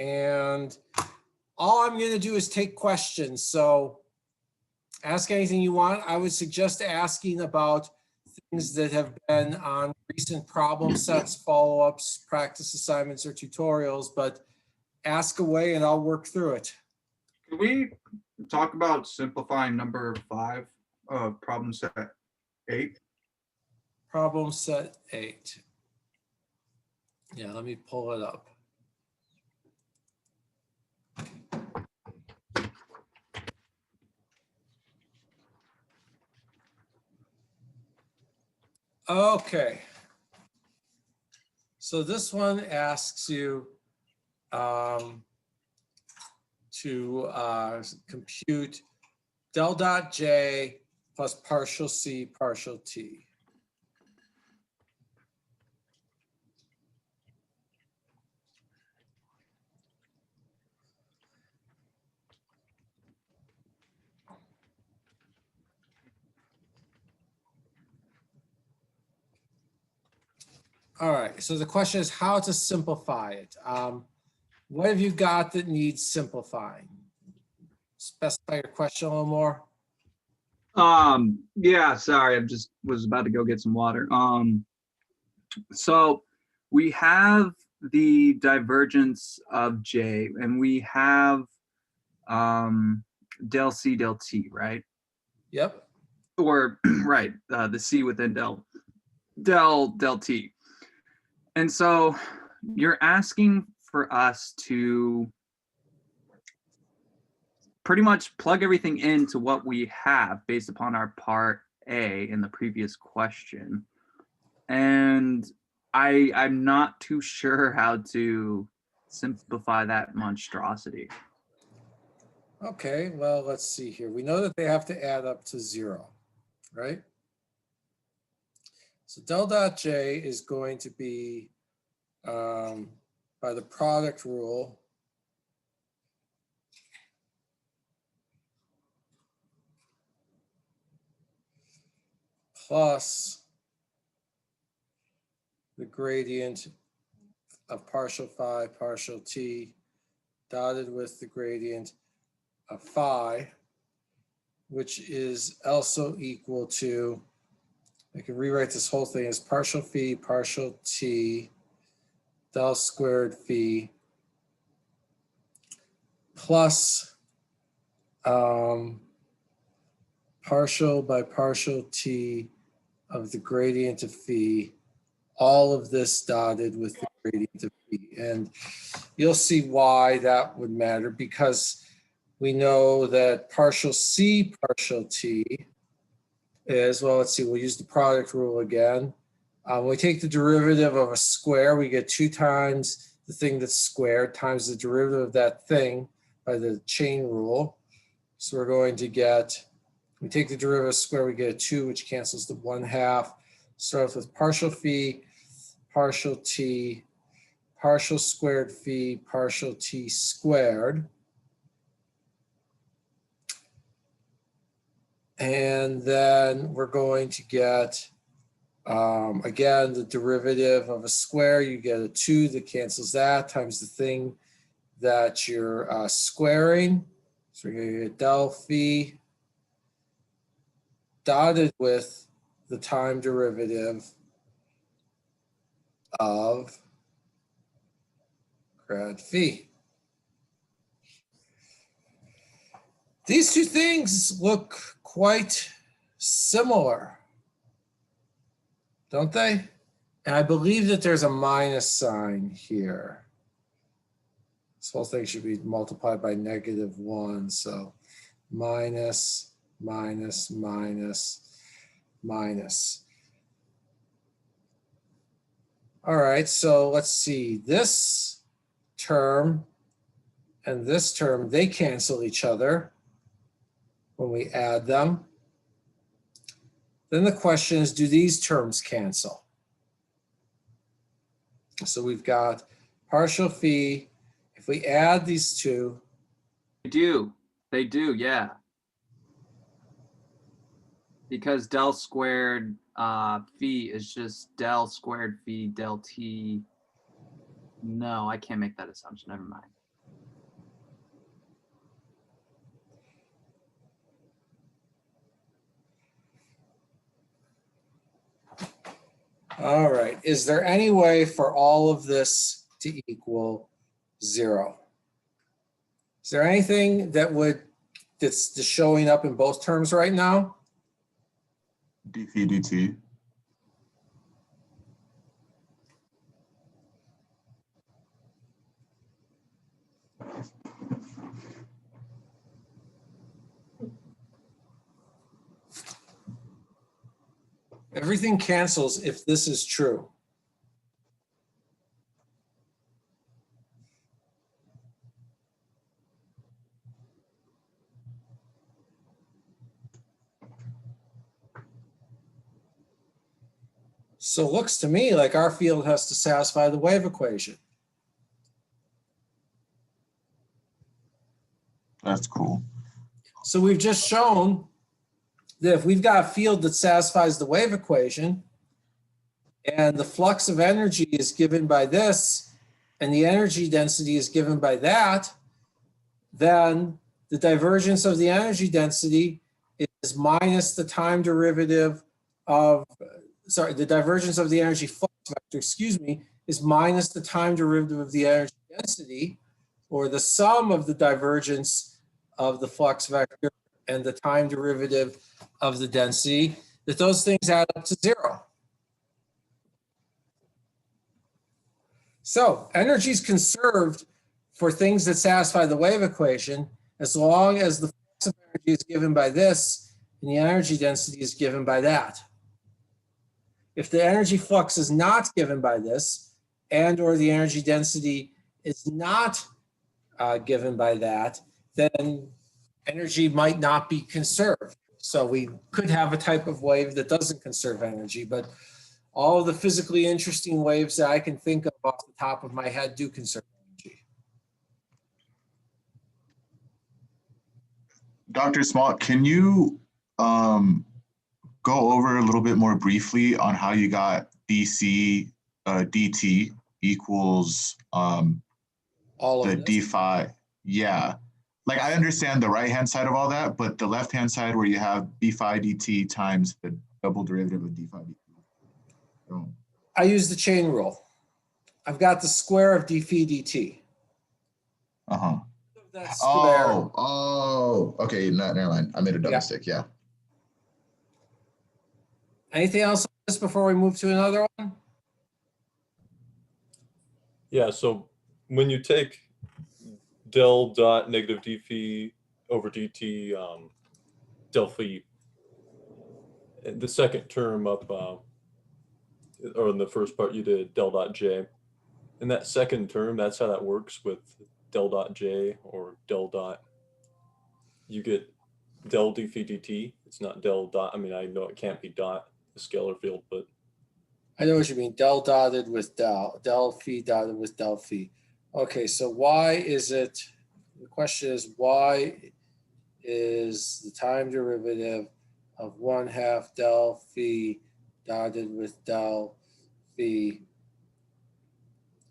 and all I'm going to do is take questions. So ask anything you want. I would suggest asking about things that have been on recent problem sets, follow-ups, practice assignments, or tutorials, but ask away and I'll work through it. Can we talk about simplifying number 5 of problem set 8? Problem set 8. Yeah, let me pull it up. Okay. So this one asks you to compute del dot J plus partial C partial T. All right, so the question is how to simplify it. What have you got that needs simplifying? Specify your question a little more. Yeah, sorry, I just was about to go get some water. So we have the divergence of J, and we have del C del T, right? Yep. Or right, the C within del T. And so you're asking for us to pretty much plug everything into what we have based upon our part A in the previous question. And I'm not too sure how to simplify that monstrosity. Okay, well, let's see here. We know that they have to add up to 0, right? So del dot J is going to be by the product rule plus the gradient of partial phi partial T dotted with the gradient of phi, which is also equal to, I can rewrite this whole thing as partial phi partial T del squared phi plus partial by partial T of the gradient of phi, all of this dotted with the gradient of phi. And you'll see why that would matter, because we know that partial C partial T is, well, let's see, we'll use the product rule again. When we take the derivative of a square, we get 2 times the thing that's squared times the derivative of that thing by the chain rule. So we're going to get, we take the derivative of square, we get a 2, which cancels the 1/2. Starts with partial phi, partial T, partial squared phi, partial T squared. And then we're going to get, again, the derivative of a square, you get a 2 that cancels that times the thing that you're squaring. So we're going to get del phi dotted with the time derivative of grad phi. These two things look quite similar, don't they? And I believe that there's a minus sign here. This whole thing should be multiplied by -1. So minus, minus, minus, minus. All right, so let's see. This term and this term, they cancel each other when we add them. Then the question is, do these terms cancel? So we've got partial phi. If we add these two. They do, yeah. Because del squared phi is just del squared phi del T. No, I can't make that assumption, never mind. All right. Is there any way for all of this to equal 0? Is there anything that's just showing up in both terms right now? d phi dt. Everything cancels if this is true. So it looks to me like our field has to satisfy the wave equation. That's cool. So we've just shown that if we've got a field that satisfies the wave equation and the flux of energy is given by this and the energy density is given by that, then the divergence of the energy density is minus the time derivative of, the divergence of the energy flux vector, excuse me, is minus the time derivative of the energy density, or the sum of the divergence of the flux vector and the time derivative of the density, that those things add up to 0. So energy is conserved for things that satisfy the wave equation as long as the flux of energy is given by this and the energy density is given by that. If the energy flux is not given by this and or the energy density is not given by that, then energy might not be conserved. So we could have a type of wave that doesn't conserve energy, but all of the physically interesting waves that I can think of off the top of my head do conserve energy. Dr. Small, can you go over a little bit more briefly on how you got dc dt equals All the of d this. phi? Yeah. Like I understand the right-hand side of all that, but the left-hand side where you have d phi dt times the double derivative of d phi dt. Oh. I use the chain rule. I've got the square of d phi dt. Uh-huh. That square. Okay, no, never mind. I made a double Yeah. stick, yeah. Anything else on this before we move to another one? Yeah, so when you take del dot negative d phi over dt del phi, the second term up, or in the first part you did del dot j. In that second term, that's how that works with del dot j or del dot. You get del d phi dt. It's not del dot. I mean, I know it can't be dot, the scalar field, but I know what you mean. Del dotted with del, del phi dotted with del phi. Okay, so why is it, the question is, why is the time derivative of 1/2 del phi dotted with del phi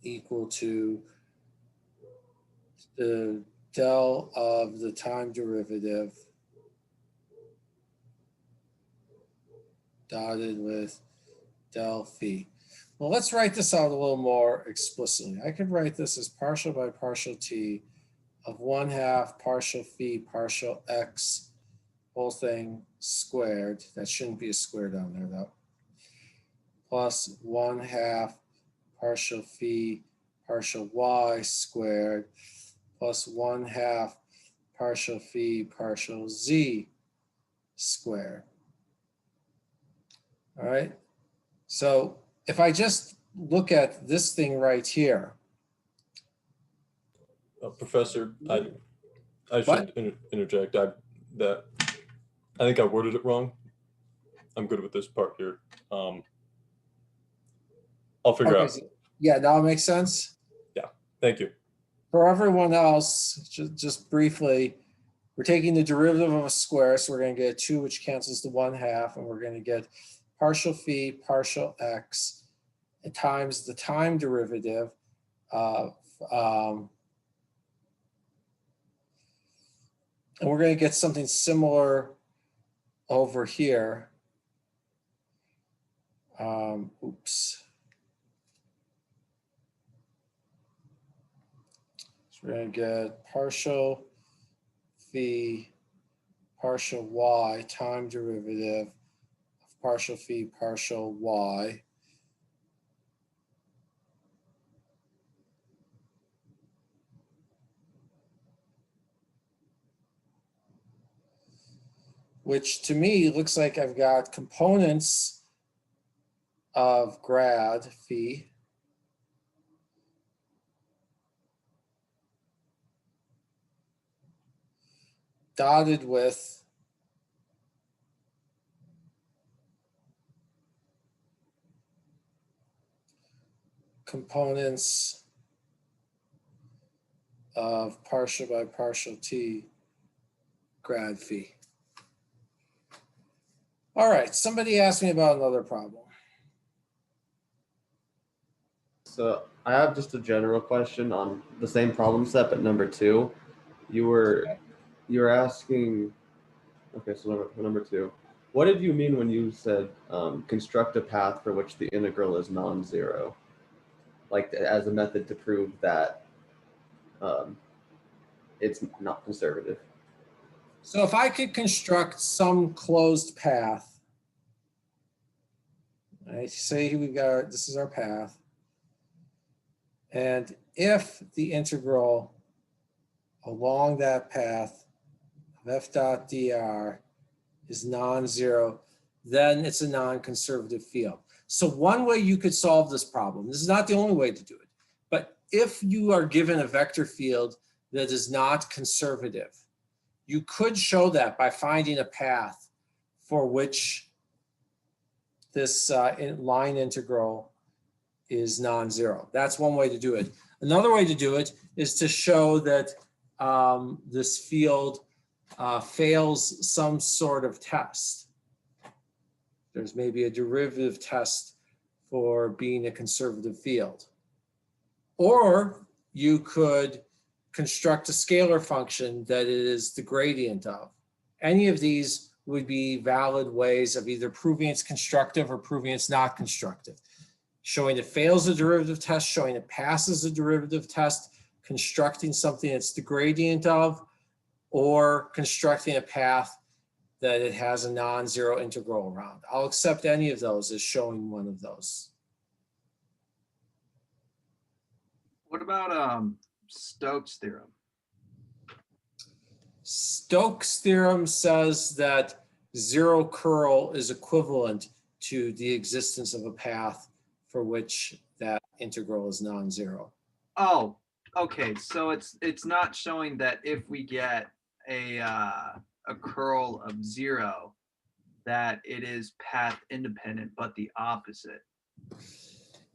equal to the del of the time derivative dotted with del phi? Well, let's write this out a little more explicitly. I could write this as partial by partial t of 1/2 partial phi partial x whole thing squared. That shouldn't be a square down there though. Plus 1/2 partial phi partial y squared plus 1/2 partial phi partial z squared. All right. So if I just look at this thing right here. Professor, I should interject. I think I worded it wrong. I'm good with this part here. I'll figure out. Yeah, now it makes sense. Yeah, thank you. For everyone else, just briefly, we're taking the derivative of a square, so we're going to get a 2, which cancels the 1/2, and we're going to get partial phi partial x times the time derivative of, and we're going to get something similar over here. Oops. So we're going to get partial phi partial y time derivative of partial phi partial y which to me looks like I've got components of grad phi dotted with components of partial by partial t grad phi. All right, somebody asked me about another problem. So I have just a general question on the same problem set, but number 2. You were asking, okay, so number 2. What did you mean when you said construct a path for which the integral is non-zero? Like as a method to prove that it's not conservative. So if I could construct some closed path, right, say we've got, this is our path, and if the integral along that path of f dot dr is non-zero, then it's a non-conservative field. So one way you could solve this problem, this is not the only way to do it, but if you are given a vector field that is not conservative, you could show that by finding a path for which this line integral is non-zero. That's one way to do it. Another way to do it is to show that this field fails some sort of test. There's maybe a derivative test for being a conservative field. Or you could construct a scalar function that it is the gradient of. Any of these would be valid ways of either proving it's constructive or proving it's not constructive. Showing it fails a derivative test, showing it passes a derivative test, constructing something that's the gradient of, or constructing a path that it has a non-zero integral around. I'll accept any of those as showing one of those. What about Stokes theorem? Stokes theorem says that zero curl is equivalent to the existence of a path for which that integral is non-zero. Oh, okay. So it's not showing that if we get a curl of 0, that it is path independent, but the opposite.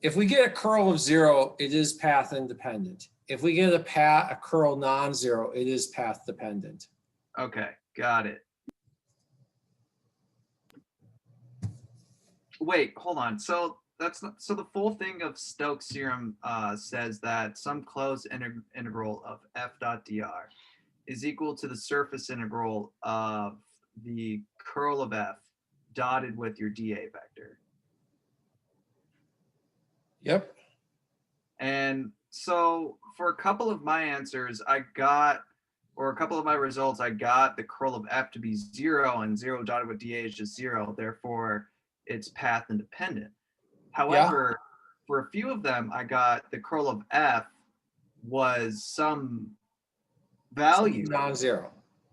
If we get a curl of 0, it is path independent. If we get a curl non-zero, it is path dependent. Okay, got it. Wait, hold on. So that's not, so the full thing of Stokes theorem says that some closed integral of f dot dr is equal to the surface integral of the curl of f dotted with your dA vector. Yep. And so for a couple of my answers, I got, or a couple of my results, I got the curl of f to be 0, and 0 dotted with dA is just 0. Therefore, it's path independent. However, for a few of them, I got the curl of f was some value. Non-zero.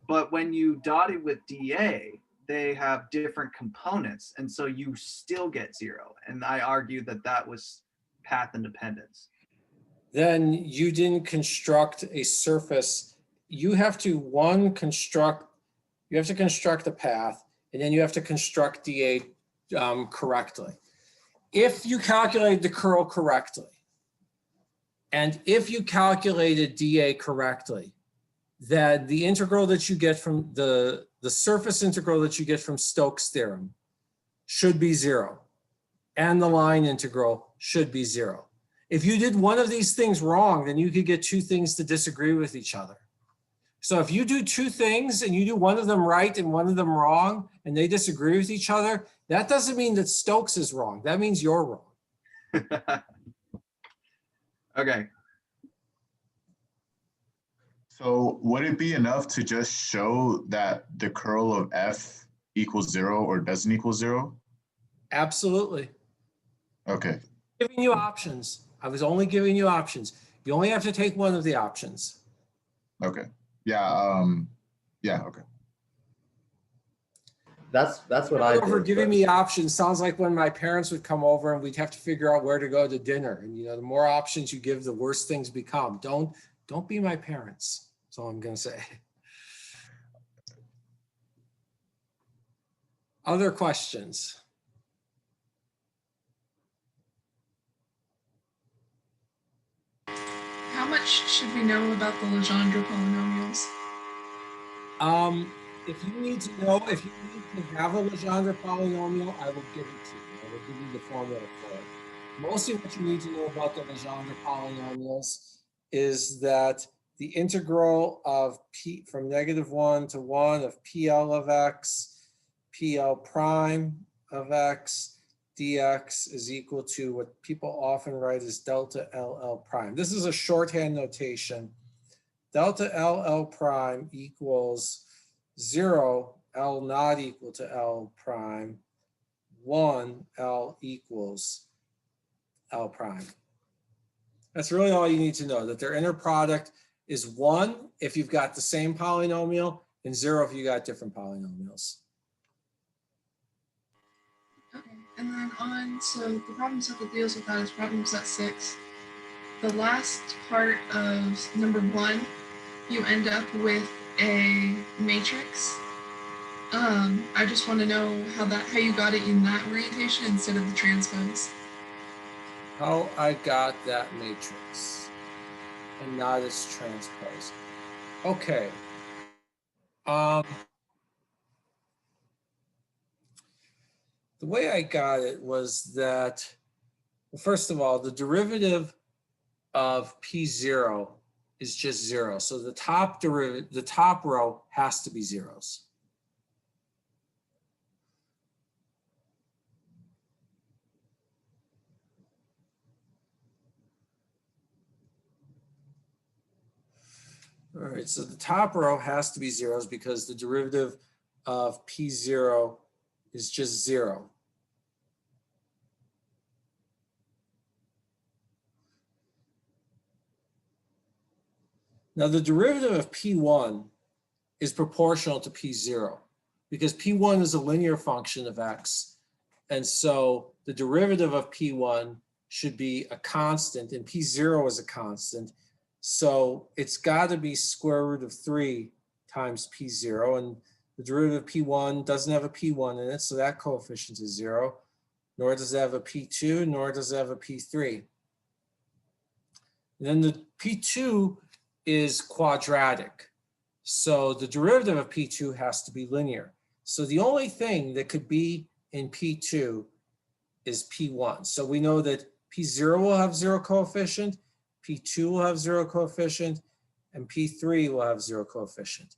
But when you dot it with dA, they have different components. And so you still get 0. And I argue that that was path independence. Then you didn't construct a surface. You have to construct a path, and then you have to construct dA correctly. If you calculate the curl correctly, and if you calculated dA correctly, then the integral that you get from the surface integral that you get from Stokes theorem should be 0, and the line integral should be 0. If you did one of these things wrong, then you could get two things to disagree with each other. So if you do two things and you do one of them right and one of them wrong, and they disagree with each other, That doesn't mean that Stokes is wrong. That means you're wrong. Okay, So would it be enough to just show that the curl of f equals 0 or doesn't equal 0? Absolutely. Okay. Giving you options. I was only giving you options. You only have to take one of the options. Okay. Yeah. Yeah. Okay. That's what I Over did. giving but- me options sounds like when my parents would come over and we'd have to figure out where to go to dinner. And the more options you give, the worse things become. Don't be my parents. That's all I'm gonna say. Other questions? How much should we know about the Legendre polynomials? If you need to know, if you need to have a Legendre polynomial, I will give it to you. I will give you the formula for it. Mostly what you need to know about the Legendre polynomials is that the integral of p from -1 to 1 of PL of x, PL prime of x, dx is equal to what people often write as delta LL prime. This is a shorthand notation. Delta LL prime equals 0, L not equal to L prime, 1, L equals L prime. That's really all you need to know, that their inner product is 1 if you've got the same polynomial and 0 if you got different polynomials. Okay, and then so the problem set that deals with that is problem set 6. The last part of number 1, you end up with a matrix. I just want to know how you got it in that orientation instead of the transpose. How I got that matrix and not its transpose. Okay. The way I got it was that, well, first of all, the derivative of P0 is just 0. So the top row has to be zeros. All right, so the top row has to be zeros because the derivative of P0 is just 0. Now the derivative of P1 is proportional to P0 because P1 is a linear function of x. And so the derivative of P1 should be a constant and P0 is a constant. So it's got to be square root of 3 times P0, and the derivative of P1 doesn't have a P1 in it, so that coefficient is 0, nor does it have a P2, nor does it have a P3. And then the P2 is quadratic. So the derivative of P2 has to be linear. So the only thing that could be in P2 is P1. So we know that P0 will have 0 coefficient, P2 will have 0 coefficient, and P3 will have 0 coefficient.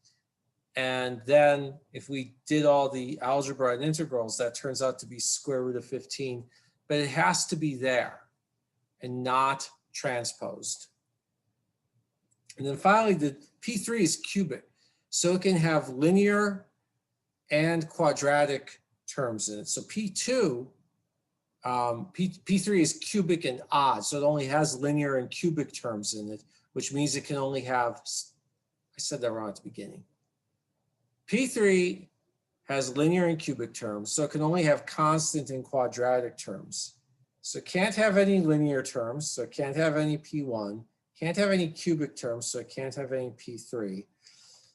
And then if we did all the algebra and integrals, that turns out to be square root of 15, but it has to be there and not transposed. And then finally, the P3 is cubic, so it can have linear and quadratic terms in it. So P2, P3 is cubic and odd, so it only has linear and cubic terms in it, which means it can only have, I said that wrong at the beginning. P3 has linear and cubic terms, so it can only have constant and quadratic terms. So it can't have any linear terms, so it can't have any P1, can't have any cubic terms, so it can't have any P3.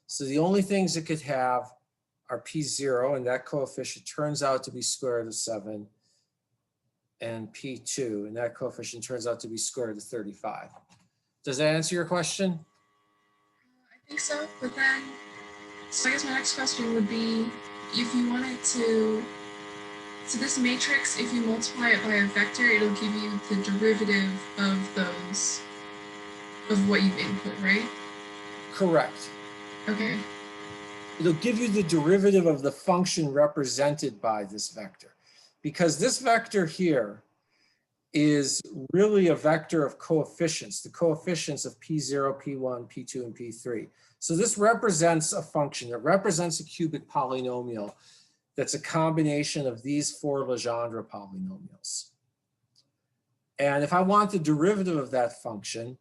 So the only things it could have are P0, and that coefficient turns out to be square root of 7, and P2, and that coefficient turns out to be square root of 35. Does that answer your question? I think so, but then, so I guess my next question would be, if you wanted to, so this matrix, if you multiply it by a vector, it'll give you the derivative of those, of what you've input, right? Correct. Okay. It'll give you the derivative of the function represented by this vector. because this vector here is really a vector of coefficients, the coefficients of P0, P1, P2, and P3. So this represents a function. It represents a cubic polynomial that's a combination of these four Legendre polynomials. And if I want the derivative of that function,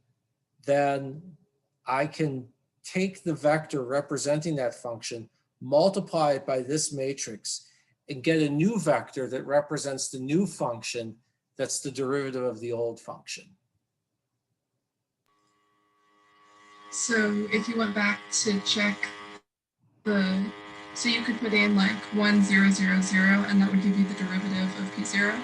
then I can take the vector representing that function, multiply it by this matrix, and get a new vector that represents the new function that's the derivative of the old function. So if you went back to check so you could put in like 1, 0, 0, 0, and that would give you the derivative of P0?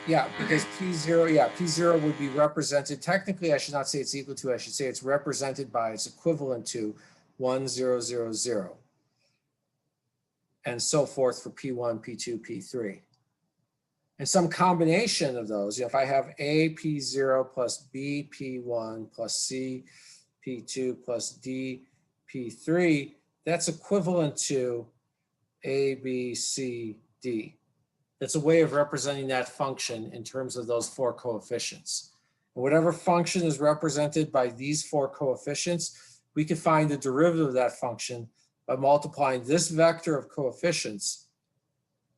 Yeah, because P0 would be represented, technically I should not say it's equal to, I should say it's represented by, it's equivalent to 1, 0, 0, 0. And so forth for P1, P2, P3. And some combination of those, if I have A P0 plus B P1 plus C P2 plus D P3, that's equivalent to A, B, C, D. That's a way of representing that function in terms of those four coefficients. And whatever function is represented by these four coefficients, we can find the derivative of that function by multiplying this vector of coefficients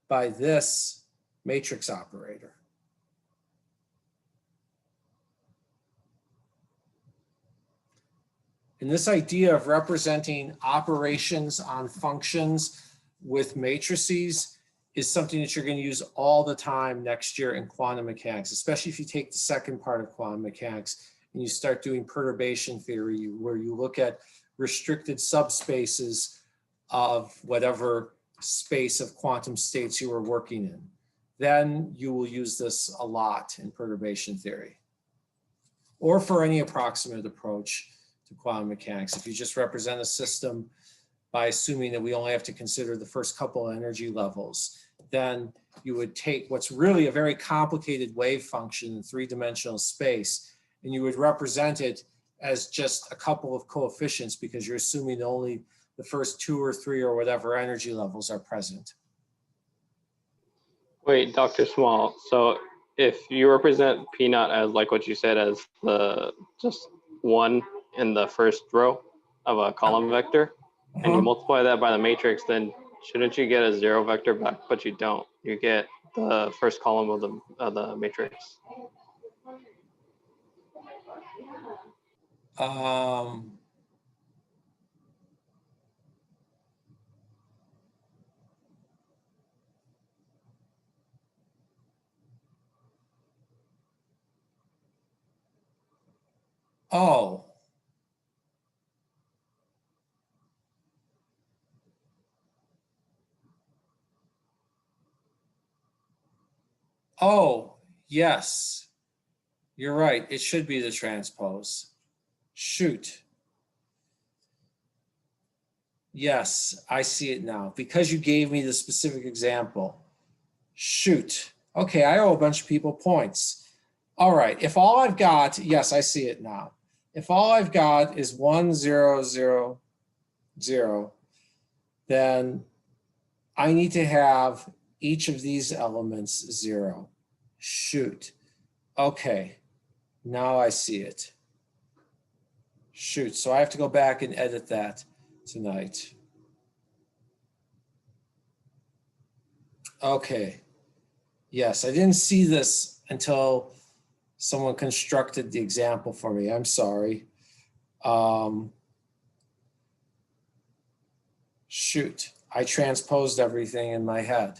by this matrix operator. And this idea of representing operations on functions with matrices is something that you're going to use all the time next year in quantum mechanics, especially if you take the second part of quantum mechanics and you start doing perturbation theory, where you look at restricted subspaces of whatever space of quantum states you were working in. Then you will use this a lot in perturbation theory, or for any approximate approach to quantum mechanics. If you just represent a system by assuming that we only have to consider the first couple of energy levels, then you would take what's really a very complicated wave function in three-dimensional space, and you would represent it as just a couple of coefficients because you're assuming only the first 2 or 3 or whatever energy levels are present. Wait, Dr. Small, so if you represent P naught as like what you said as the just 1 in the first row of a column vector, and you multiply that by the matrix, then shouldn't you get a 0 vector back? But you don't. You get the first column of the matrix. Oh. Oh, yes. You're right. It should be the transpose. Shoot. Yes, I see it now. Because you gave me the specific example. Shoot. Okay, I owe a bunch of people points. All right, if all I've got, yes, I see it now. If all I've got is 1, 0, 0, 0, then I need to have each of these elements 0. Shoot. Okay, now I see it. Shoot, so I have to go back and edit that tonight. Okay. Yes, I didn't see this until someone constructed the example for me. I'm sorry. Shoot, I transposed everything in my head.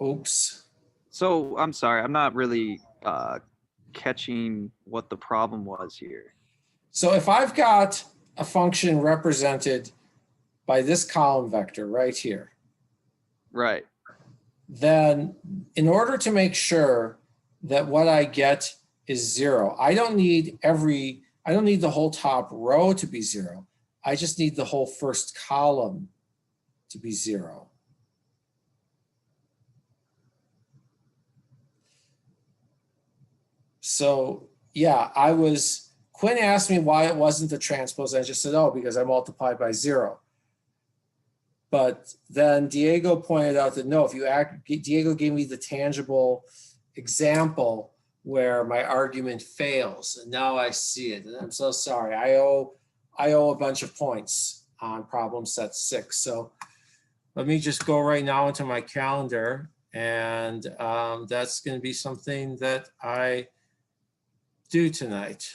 Oops. So I'm sorry, I'm not really catching what the problem was here. So if I've got a function represented by this column vector right here, Right. then in order to make sure that what I get is 0, I don't need the whole top row to be 0. I just need the whole first column to be 0. So yeah, I was Quinn asked me why it wasn't the transpose. I just said, oh, because I multiplied by 0. But then Diego pointed out that no, Diego gave me the tangible example where my argument fails. And now I see it. And I'm so sorry. I owe a bunch of points on problem set 6. So let me just go right now into my calendar. And that's going to be something that I do tonight.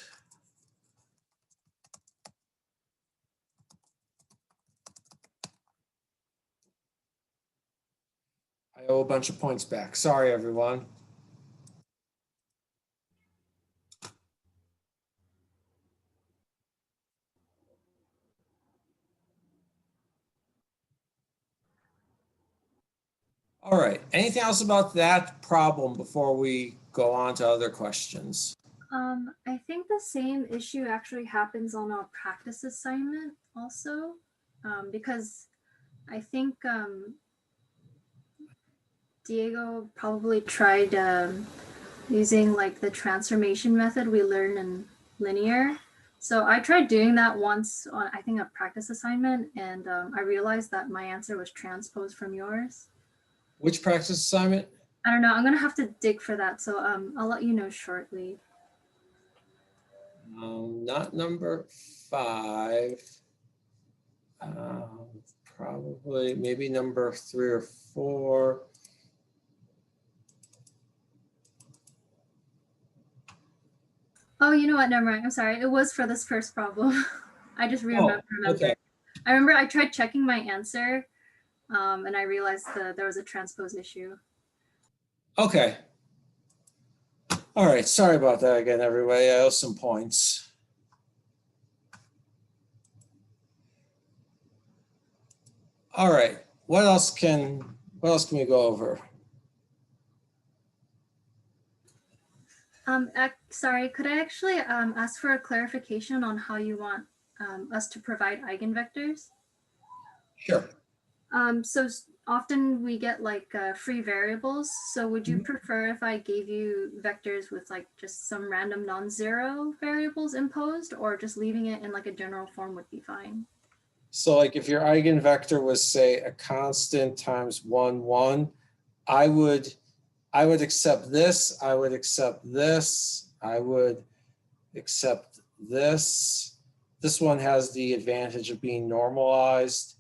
I owe a bunch of points back. Sorry, everyone. All right. Anything else about that problem before we go on to other questions? I think the same issue actually happens on our practice assignment also, because I think Diego probably tried using like the transformation method we learned in linear. So I tried doing that once on, I think, a practice assignment, and I realized that my answer was transposed from yours. Which practice assignment? I don't know. I'm gonna have to dig for that. So I'll let you know shortly. Not number 5. Probably maybe number 3 or 4. Oh, you know what? Never mind. I'm sorry. It was for this first problem. I just remembered. Okay. I remember I tried checking my answer, and I realized that there was a transpose issue. Okay. All right. Sorry about that again, everybody. I owe some points. All right. What else can we go over? Sorry, could I actually ask for a clarification on how you want us to provide eigenvectors? Sure. So often we get like free variables. So would you prefer if I gave you vectors with like just some random non-zero variables imposed, or just leaving it in like a general form would be fine? So like if your eigenvector was, say, a constant times 1, 1, I would accept this, I would accept this, I would accept this. This one has the advantage of being normalized.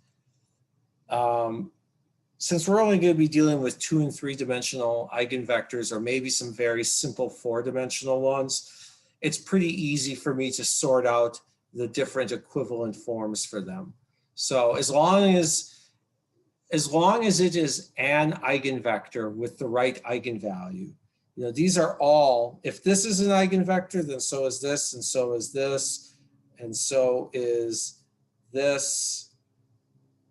Since we're only going to be dealing with 2- and 3-dimensional eigenvectors, or maybe some very simple 4-dimensional ones, it's pretty easy for me to sort out the different equivalent forms for them. So as long as it is an eigenvector with the right eigenvalue, you know, these are all, if this is an eigenvector, then so is this, and so is this, and so is this,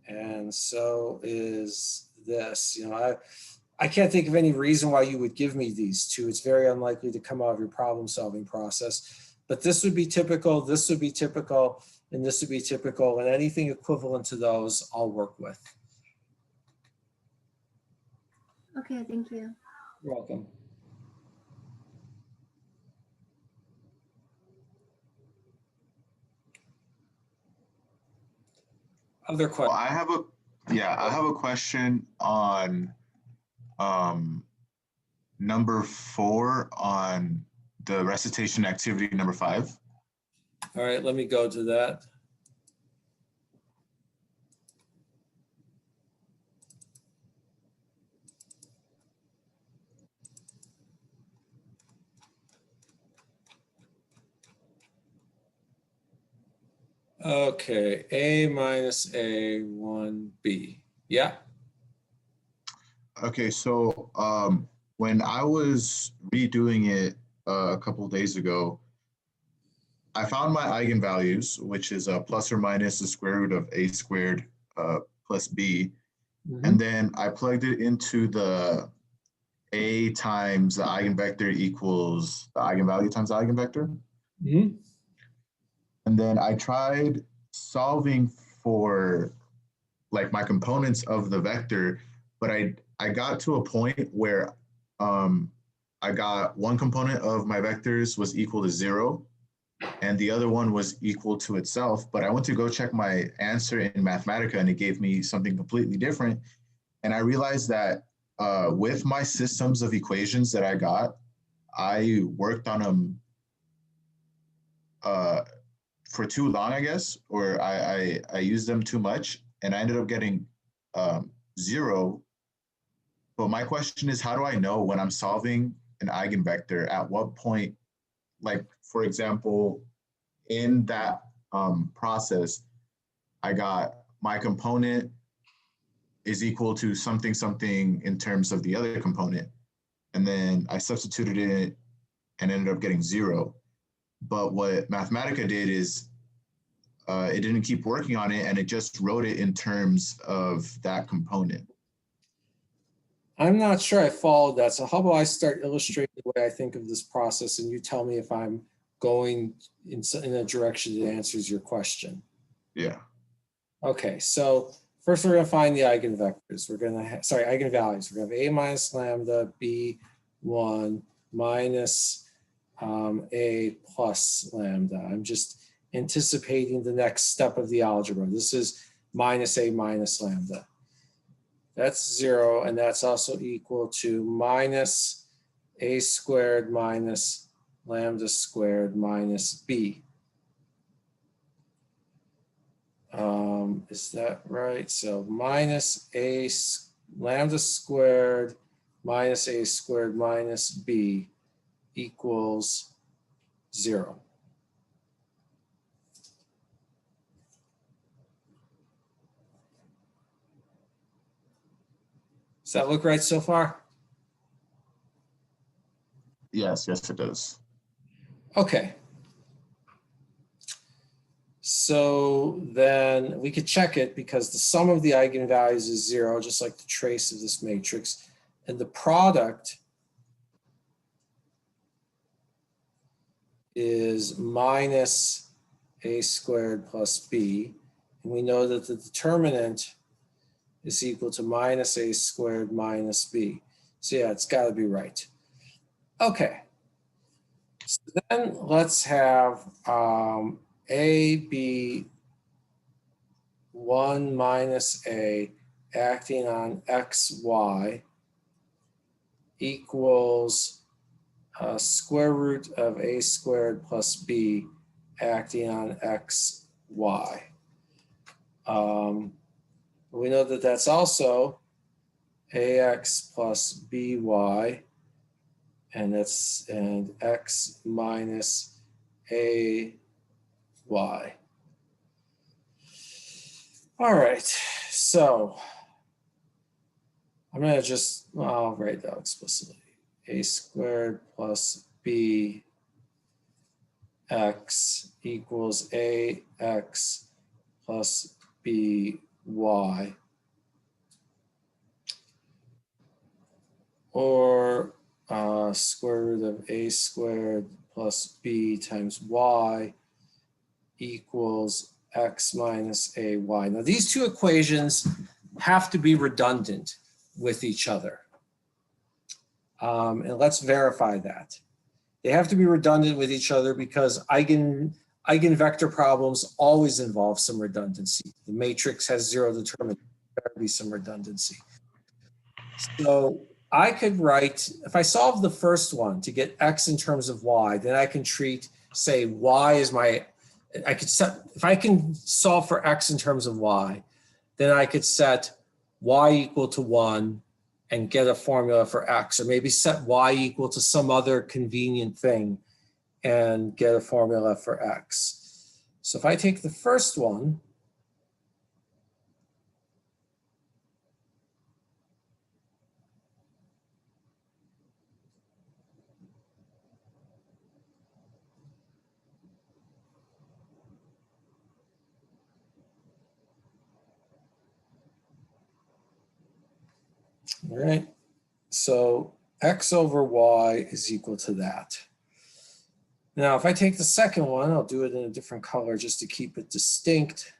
and so is this. You know, I can't think of any reason why you would give me these two. It's very unlikely to come out of your problem solving process. But this would be typical, this would be typical, and this would be typical, and anything equivalent to those I'll work with. Okay, thank you. You're welcome. Other Well, questions? I have a question on number 4 on the recitation activity number 5. All right, let me go to that. Okay, A minus A, 1B. Yeah. Okay, so when I was redoing it a couple of days ago, I found my eigenvalues, which is plus or minus the square root of A squared plus B. And then I plugged it into the A times the eigenvector equals the eigenvalue times the eigenvector. And then I tried solving for like my components of the vector, but I got to a point where I got one component of my vectors was equal to 0. and the other one was equal to itself. But I went to go check my answer in Mathematica and it gave me something completely different. And I realized that with my systems of equations that I got, I worked on them for too long, I guess, or I used them too much, and I ended up getting 0. But my question is, how do I know when I'm solving an eigenvector at what point, like, for example, in that process, I got my component is equal to something, something in terms of the other component. And then I substituted it and ended up getting 0. But what Mathematica did is it didn't keep working on it and it just wrote it in terms of that component. I'm not sure I followed that. So how about I start illustrating the way I think of this process and you tell me if I'm going in a direction that answers your question. Yeah. Okay, so first we're going to find the eigenvectors. We're going to have, sorry, eigenvalues. We're going to have A minus lambda, B1 minus A plus lambda. I'm just anticipating the next step of the algebra. This is minus A minus lambda. That's 0, and that's also equal to minus A squared minus lambda squared minus B. Is that right? So minus A lambda squared minus A squared minus B equals 0. Does that look right so far? Yes, yes, it does. Okay. So then we could check it because the sum of the eigenvalues is 0, just like the trace of this matrix. And the product is minus A squared plus B. And we know that the determinant is equal to minus A squared minus B. So yeah, it's got to be right. Okay. So then let's have A, B, 1 minus A acting on X, Y equals square root of A squared plus B acting on X, Y. We know that that's also AX plus BY, and that's X minus AY. All right, so I'm going to just, I'll write that explicitly. A squared plus B X equals AX plus BY. Or square root of A squared plus B times Y equals X minus AY. Now these two equations have to be redundant with each other. And let's verify that. They have to be redundant with each other because eigenvector problems always involve some redundancy. The matrix has 0 determinant. There better be some redundancy. So I could write, if I solve the first one to get X in terms of Y, then I can treat, say, Y is my, I could set, if I can solve for X in terms of Y, then I could set Y equal to 1 and get a formula for X, or maybe set Y equal to some other convenient thing and get a formula for X. So if I take the first one, all right, so X over Y is equal to that. Now, if I take the second one, I'll do it in a different color just to keep it distinct.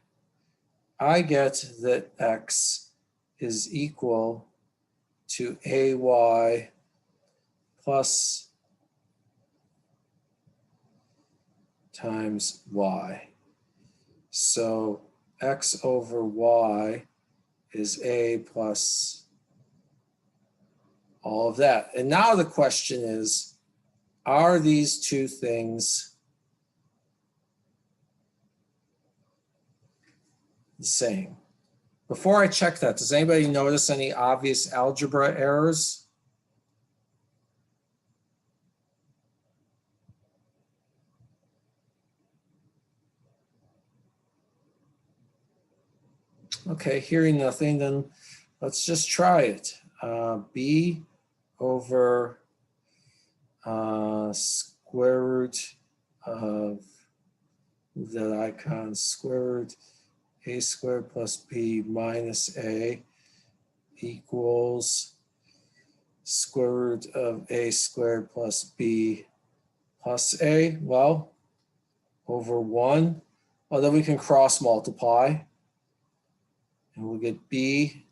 I get that X is equal to AY plus times y. So x over y is a plus all of that. And now the question is, are these two things the same? Before I check that, does anybody notice any obvious algebra errors? Okay, hearing nothing, then let's just try it. B over square root of, move that icon, square root a squared plus b minus a equals square root of a squared plus b plus a, well, over 1. Well, then we can cross multiply. And we'll get b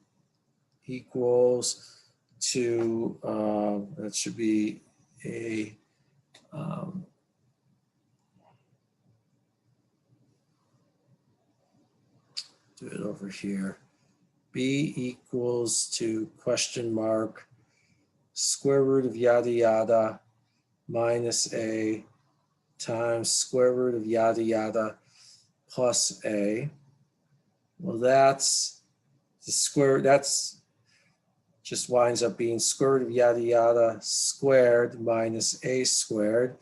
equals to, that should be a, do it over here. B equals to question mark square root of yada yada minus a times square root of yada yada plus a. Well, that's the square, that's just winds up being square root of yada yada squared minus a squared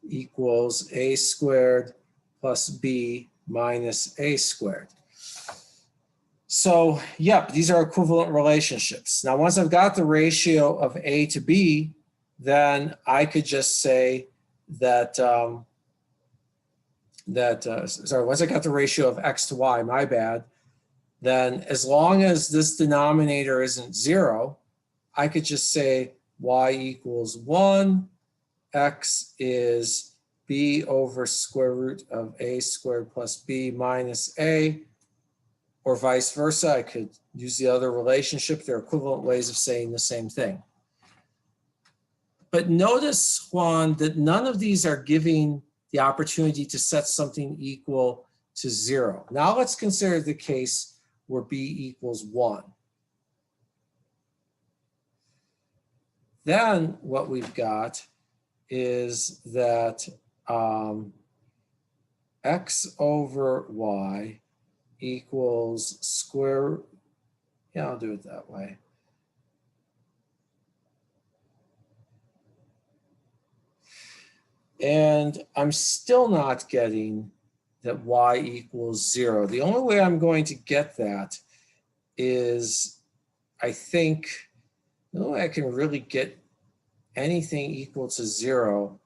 equals a squared plus b minus a squared. So, yep, these are equivalent relationships. Now, once I've got the ratio of a to b, then I could just say that, once I got the ratio of x to y, my bad, then as long as this denominator isn't 0, I could just say y equals 1, x is b over square root of a squared plus b minus a, or vice versa. I could use the other relationship. They're equivalent ways of saying the same thing. But notice, Juan, that none of these are giving the opportunity to set something equal to 0. Now let's consider the case where b equals 1. Then what we've got is that x over y equals square, yeah, I'll do it that way. And I'm still not getting that y equals 0. The only way I'm going to get that is, I think, the only way I can really get anything equal to 0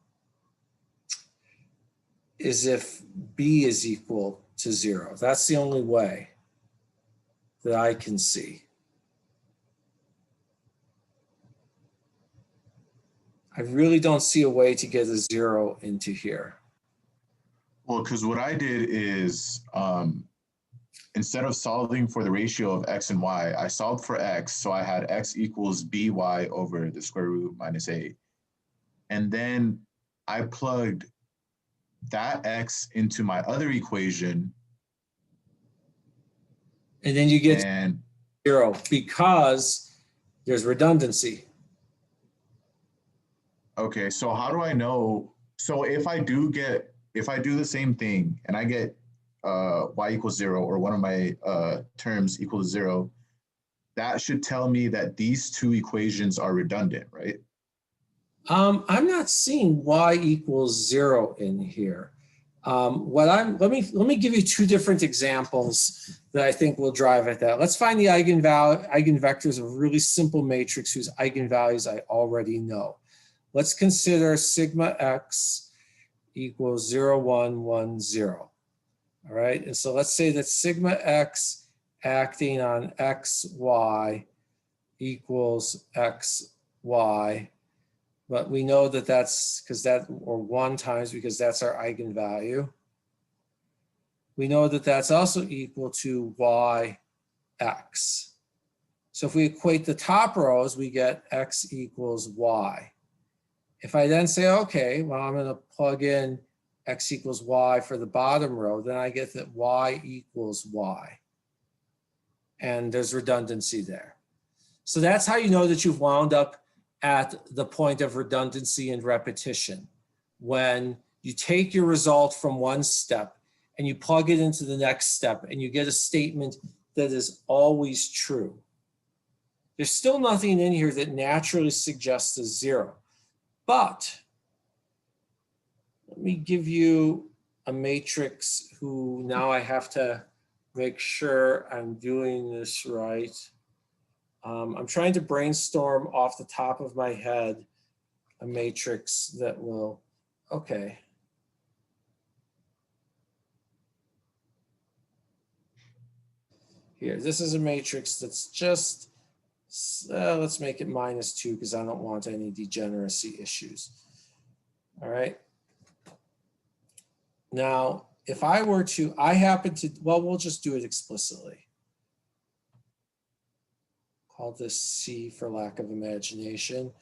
is if b is equal to 0. That's the only way that I can see. I really don't see a way to get a 0 into here. Well, because what I did is, instead of solving for the ratio of x and y, I solved for x. So I had x equals by over the square root minus a. And then I plugged that x into my other equation. And then you get 0 because there's redundancy. Okay, so how do I know? So if I do the same thing and I get y equals 0, or one of my terms equals 0, that should tell me that these two equations are redundant, right? I'm not seeing y equals 0 in here. Let me give you two different examples that I think will drive at that. Let's find the eigenvectors of a really simple matrix whose eigenvalues I already know. Let's consider sigma x equals 0, 1, 1, 0. All right, and so let's say that sigma x acting on x, y equals x, y. But we know that that's because that, or 1 times, because that's our eigenvalue. We know that that's also equal to yx. So if we equate the top rows, we get x equals y. If I then say, okay, well, I'm going to plug in x equals y for the bottom row, then I get that y equals y. And there's redundancy there. So that's how you know that you've wound up at the point of redundancy and repetition. When you take your result from one step and you plug it into the next step and you get a statement that is always true. There's still nothing in here that naturally suggests a zero. But let me give you a matrix who now I have to make sure I'm doing this right. I'm trying to brainstorm off the top of my head a matrix that will, okay. Here, this is a matrix that's just, let's make it -2 because I don't want any degeneracy issues. All right. Now, if I were to, I happen to, well, we'll just do it explicitly. Call this C for lack of imagination.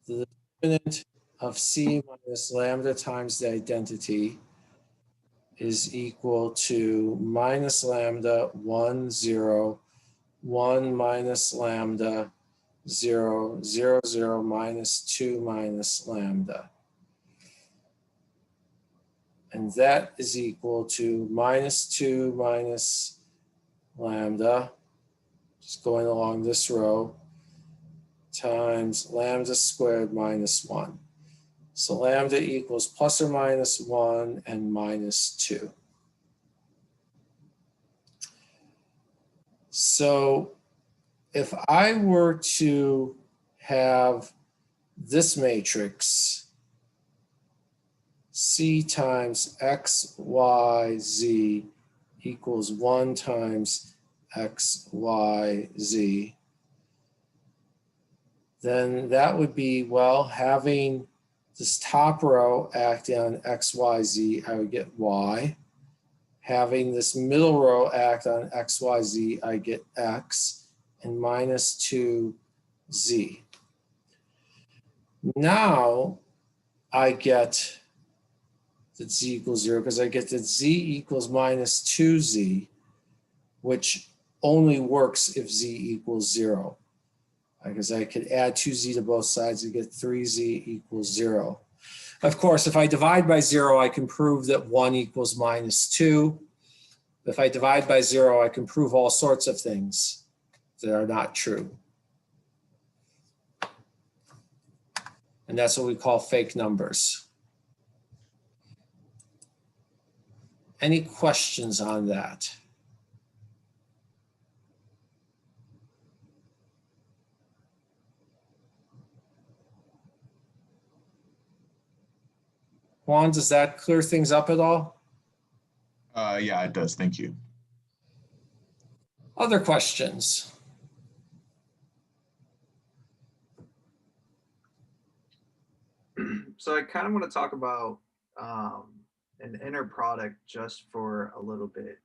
The determinant of C minus lambda times the identity is equal to minus lambda 1, 0, 1 minus lambda 0, 0, 0 minus 2 minus lambda. And that is equal to -2 minus lambda, just going along this row, times lambda squared minus 1. So lambda equals plus or minus 1 and -2. So if I were to have this matrix, C times X, Y, Z equals 1 times X, Y, Z, then that would be, well, having this top row act on X, Y, Z, I would get Y. Having this middle row act on X, Y, Z, I get X and -2Z. Now I get that Z equals 0 because I get that Z equals -2Z, which only works if Z equals 0. Because I could add 2Z to both sides to get 3Z equals 0. Of course, if I divide by 0, I can prove that 1 equals -2. If I divide by 0, I can prove all sorts of things that are not true. And that's what we call fake numbers. Any questions on that? Juan, does that clear things up at all? Yeah, it does. Thank you. Other questions? So I kind of want to talk about an inner product just for a little bit.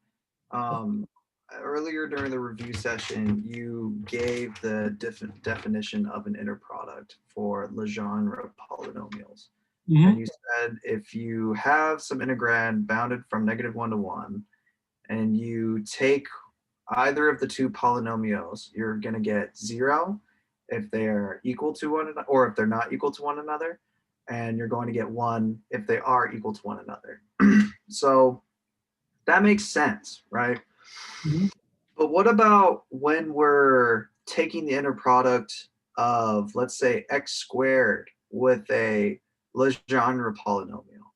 Earlier during the review session, you gave the definition of an inner product for Legendre polynomials. And you said if you have some integrand bounded from -1 to 1, and you take either of the two polynomials, you're going to get 0 if they're equal to one another, or if they're not equal to one another, and you're going to get 1 if they are equal to one another. So that makes sense, right? But what about when we're taking the inner product of, let's say, x squared with a Legendre polynomial?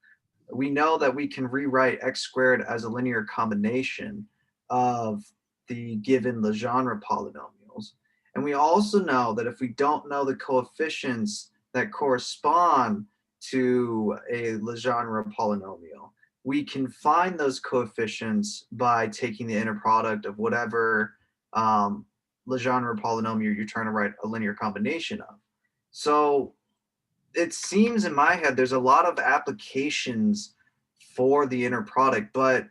We know that we can rewrite x squared as a linear combination of the given Legendre polynomials. And we also know that if we don't know the coefficients that correspond to a Legendre polynomial, we can find those coefficients by taking the inner product of whatever Legendre polynomial you're trying to write a linear combination of. So it seems in my head there's a lot of applications for the inner product, but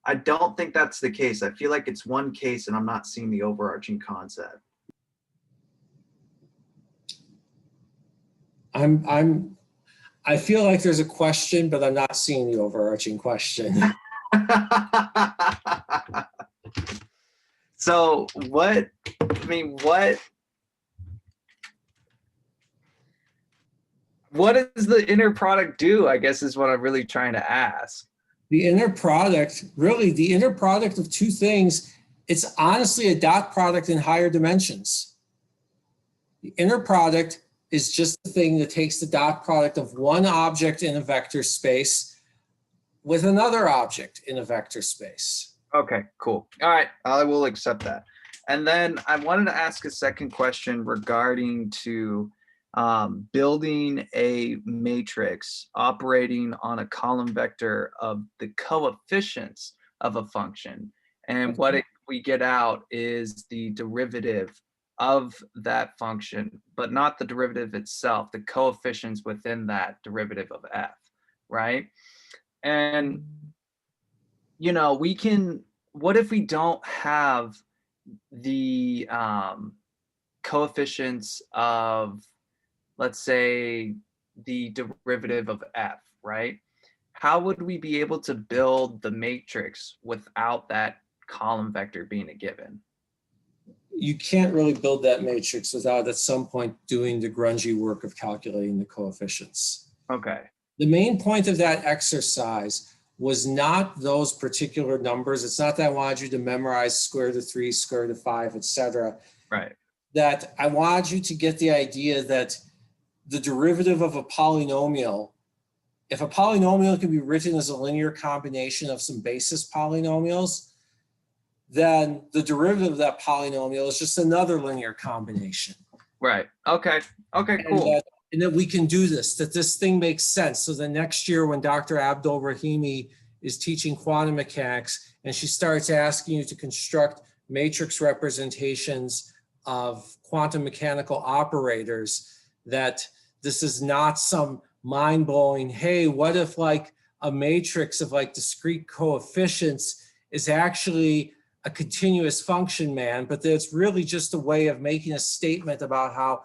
I don't think that's the case. I feel like it's one case and I'm not seeing the overarching concept. I feel like there's a question, but I'm not seeing the overarching question. So what, I mean, what does the inner product do, I guess is what I'm really trying to ask. The inner product, really the inner product of two things, it's honestly a dot product in higher dimensions. The inner product is just the thing that takes the dot product of one object in a vector space with another object in a vector space. Okay, cool. All right, I will accept that. And then I wanted to ask a second question regarding to building a matrix operating on a column vector of the coefficients of a function. And what we get out is the derivative of that function, but not the derivative itself, the coefficients within that derivative of f, right? And, you know, we can, what if we don't have the coefficients of, let's say, the derivative of f, right? How would we be able to build the matrix without that column vector being a given? You can't really build that matrix without at some point doing the grungy work of calculating the coefficients. Okay. The main point of that exercise was not those particular numbers. It's not that I wanted you to memorize square root of 3, square root of 5, etc. Right. That I wanted you to get the idea that the derivative of a polynomial, if a polynomial can be written as a linear combination of some basis polynomials, then the derivative of that polynomial is just another linear combination. Right. Okay. Okay, cool. And that we can do this, that this thing makes sense. So the next year when Dr. Abdul Rahimi is teaching quantum mechanics and she starts asking you to construct matrix representations of quantum mechanical operators, that this is not some mind-blowing, hey, what if like a matrix of like discrete coefficients is actually a continuous function, man, but it's really just a way of making a statement about how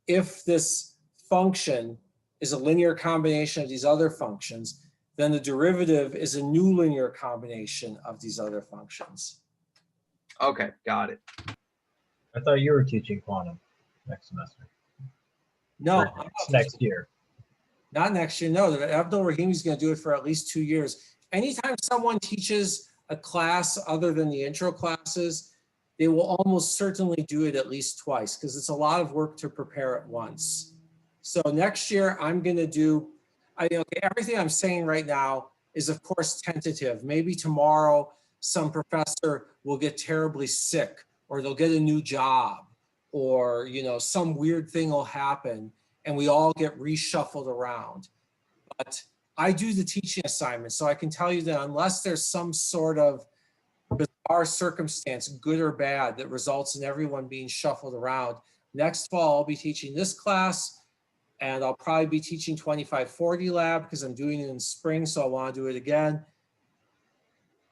if this function is a linear combination of these other functions, then the derivative is a new linear combination of these other functions. Okay, got it. I thought you were teaching quantum next semester. No, Or next year. Not next year, no. Abdul Rahim is going to do it for at least 2 years. Anytime someone teaches a class other than the intro classes, they will almost certainly do it at least twice because it's a lot of work to prepare at once. So next year I'm going to do, everything I'm saying right now is of course tentative. Maybe tomorrow some professor will get terribly sick or they'll get a new job or some weird thing will happen and we all get reshuffled around. But I do the teaching assignment, so I can tell you that unless there's some sort of bizarre circumstance, good or bad, that results in everyone being shuffled around, next fall I'll be teaching this class and I'll probably be teaching 2540 lab because I'm doing it in spring, so I want to do it again.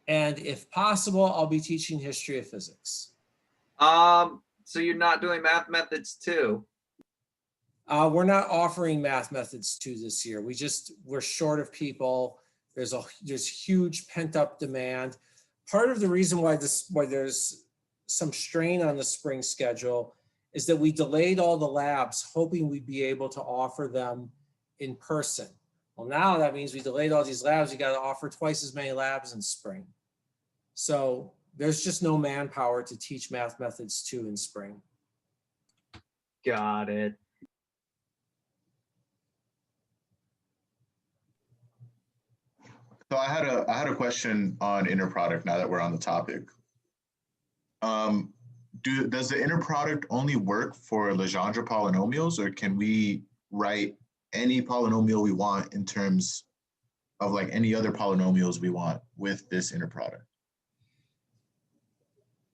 And if possible, I'll be teaching history of physics. So you're not doing math methods too? We're not offering math methods 2 this year. We're short of people. There's huge pent up demand. Part of the reason why there's some strain on the spring schedule is that we delayed all the labs hoping we'd be able to offer them in person. Well, now that means we delayed all these labs. You got to offer twice as many labs in spring. So there's just no manpower to teach math methods 2 in spring. Got it. So I had a question on inner product now that we're on the topic. Does the inner product only work for Legendre polynomials, or can we write any polynomial we want in terms of like any other polynomials we want with this inner product?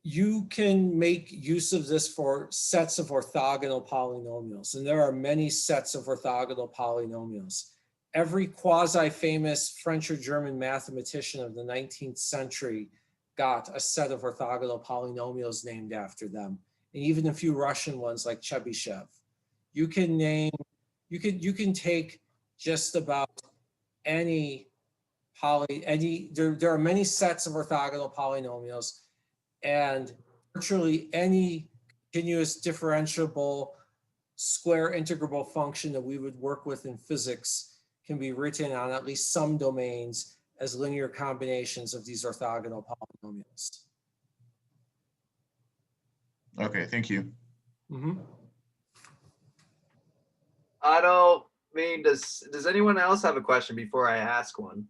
You can make use of this for sets of orthogonal polynomials, and there are many sets of orthogonal polynomials. Every quasi-famous French or German mathematician of the 19th century got a set of orthogonal polynomials named after them, and even a few Russian ones like Chebyshev. You can take just about any there are many sets of orthogonal polynomials, and virtually any continuous differentiable square integrable function that we would work with in physics can be written on at least some domains as linear combinations of these orthogonal polynomials. Okay, thank you. I don't mean, does anyone else have a question before I ask one?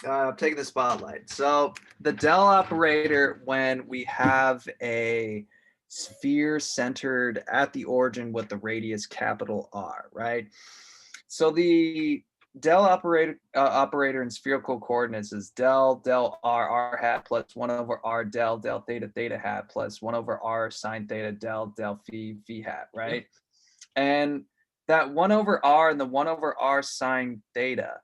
I'm taking the spotlight. So the Dell operator, when we have a sphere centered at the origin with the radius capital R, right? So the Dell operator in spherical coordinates is del r hat plus 1 over r del theta hat plus 1 over r sine theta del phi hat, right? And that 1 over r and the 1 over r sine theta,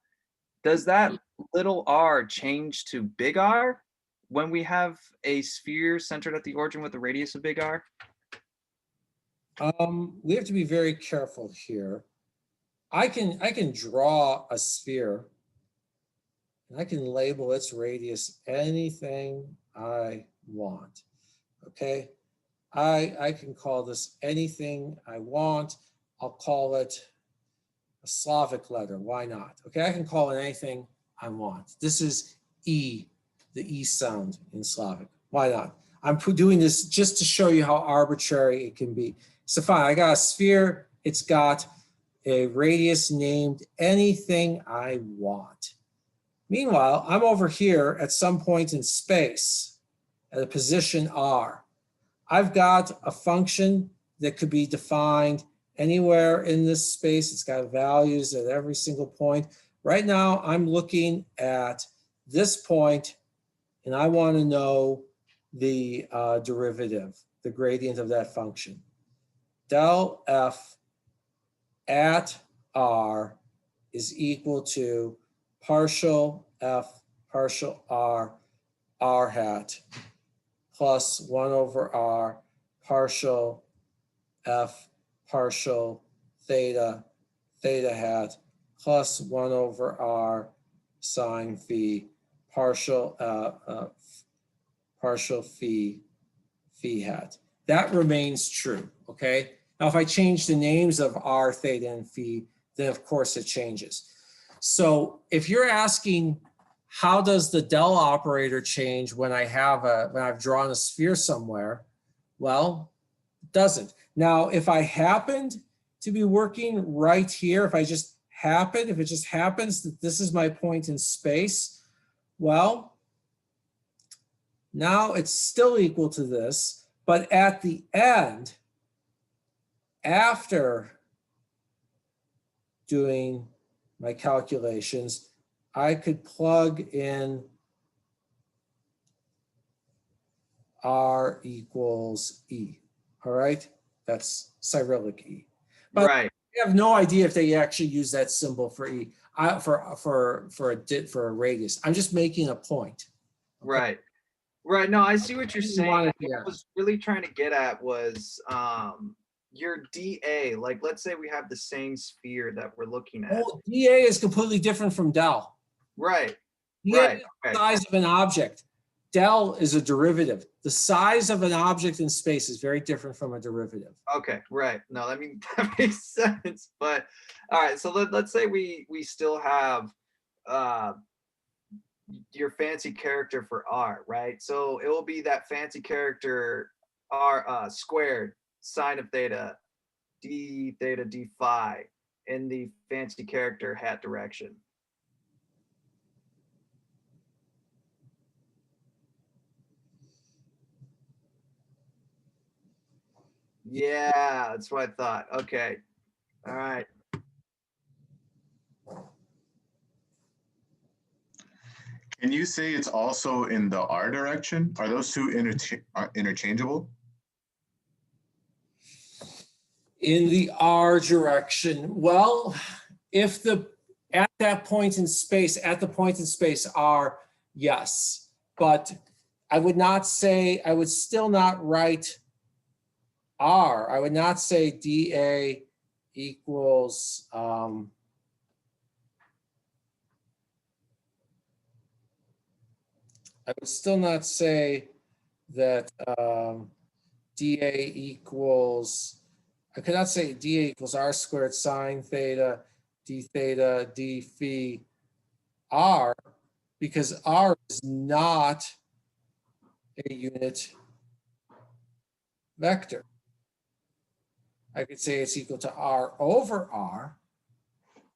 does that little r change to big R when we have a sphere centered at the origin with the radius of big R? We have to be very careful here. I can draw a sphere and I can label its radius anything I want. Okay, I can call this anything I want. I'll call it a Slavic letter. Why not? Okay, I can call it anything I want. This is E, the E sound in Slavic. Why not? I'm doing this just to show you how arbitrary it can be. So fine, I got a sphere. It's got a radius named anything I want. Meanwhile, I'm over here at some point in space at a position R. I've got a function that could be defined anywhere in this space. It's got values at every single point. Right now, I'm looking at this point, and I want to know the derivative, the gradient of that function. Del f at r is equal to partial f partial r hat plus 1 over r partial f partial theta hat plus 1 over r sine phi partial phi hat. That remains true, okay? Now, if I change the names of r, theta, and phi, then of course it changes. So if you're asking, how does the Dell operator change when I've drawn a sphere somewhere? Well, it doesn't. Now, if I happened to be working right here, if it just happens that this is my point in space, well, now it's still equal to this, but at the end, after doing my calculations, I could plug in R equals E. All right, that's Cyrillic E. But right. I have no idea if they actually use that symbol for E for a radius. I'm just making a point. Okay? Right. No, I see what you're saying. What I was really trying to get at was your DA. Like, let's say we have the same sphere that we're looking at. Oh, DA is completely different from Dell. Right. DA is the size of an object. Dell is a derivative. The size of an object in space is very different from a derivative. Okay, right. No, that makes sense. But all right, so let's say we still have your fancy character for R, right? So it will be that fancy character R squared sine of theta d theta d phi in the fancy character hat direction. Yeah, that's what I thought. Okay. All right. Can you say it's also in the R direction? Are those two interchangeable? In the R direction, well, if at the point in space R, yes, but I would still not write R. I would not say dA equals, I would still not say that dA equals, I could not say dA equals R squared sine theta, d theta, d phi R, because R is not a unit vector. I could say it's equal to R over R.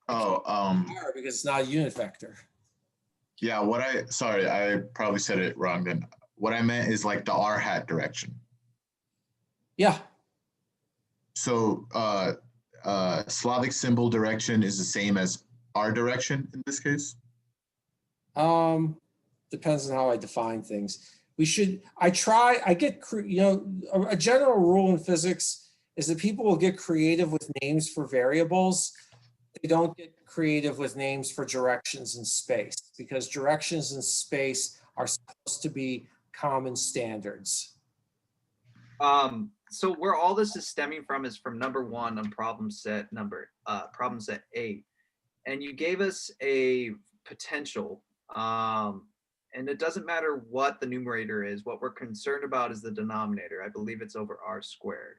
Oh, R because it's not a unit vector. yeah, sorry, I probably said it wrong then. What I meant is like the R hat direction. Yeah. So Slavic symbol direction is the same as R direction in this case? Depends on how I define things. I get, a general rule in physics is that people will get creative with names for variables. They don't get creative with names for directions in space, because directions in space are supposed to be common standards. So where all this is stemming from is from number 1 on problem set 8. And you gave us a potential, and it doesn't matter what the numerator is. What we're concerned about is the denominator. I believe it's over R squared.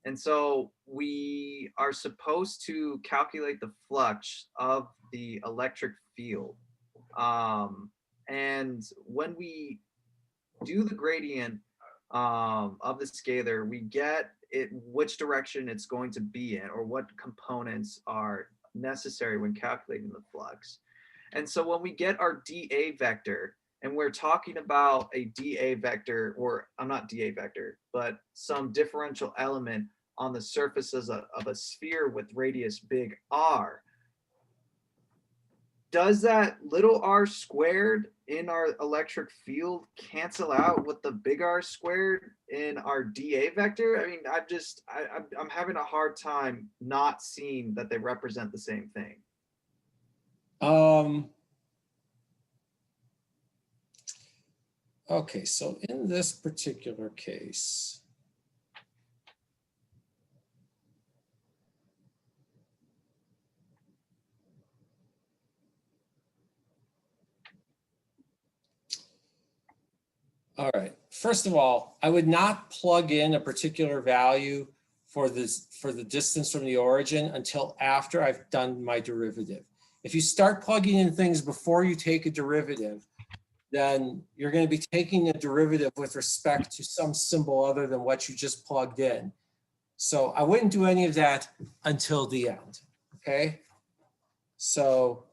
And so we are supposed to calculate the flux of the electric field. And when we do the gradient of the scalar, we get which direction it's going to be in, or what components are necessary when calculating the flux. And so when we get our dA vector, and we're talking about a dA vector, or I'm not dA vector, but some differential element on the surfaces of a sphere with radius big R, does that little r squared in our electric field cancel out with the big R squared in our dA vector? I mean, I'm having a hard time not seeing that they represent the same thing. Okay, so in this particular case, all right, first of all, I would not plug in a particular value for the distance from the origin until after I've done my derivative. If you start plugging in things before you take a derivative, then you're going to be taking a derivative with respect to some symbol other than what you just plugged in. So I wouldn't do any of that until the end, okay? So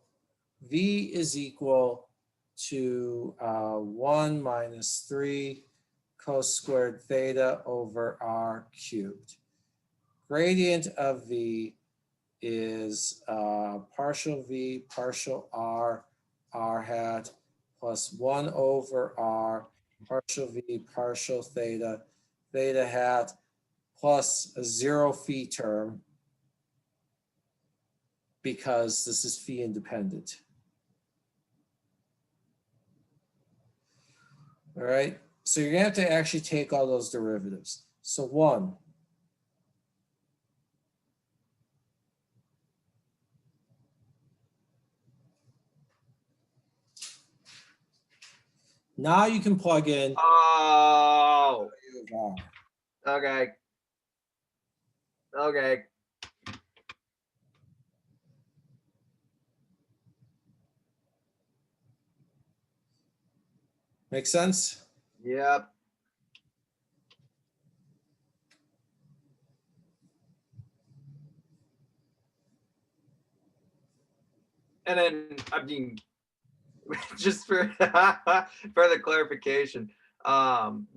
V is equal to 1 minus 3 cos squared theta over R cubed. Gradient of V is partial V, partial R, R hat, plus 1 over R, partial V, partial theta, theta hat, plus a 0 phi term, because this is phi independent. All right, so you're gonna have to actually take all those derivatives. So 1. Now you can plug in. Oh, okay. Okay. Make sense? Yep. And then, I mean, just for further clarification,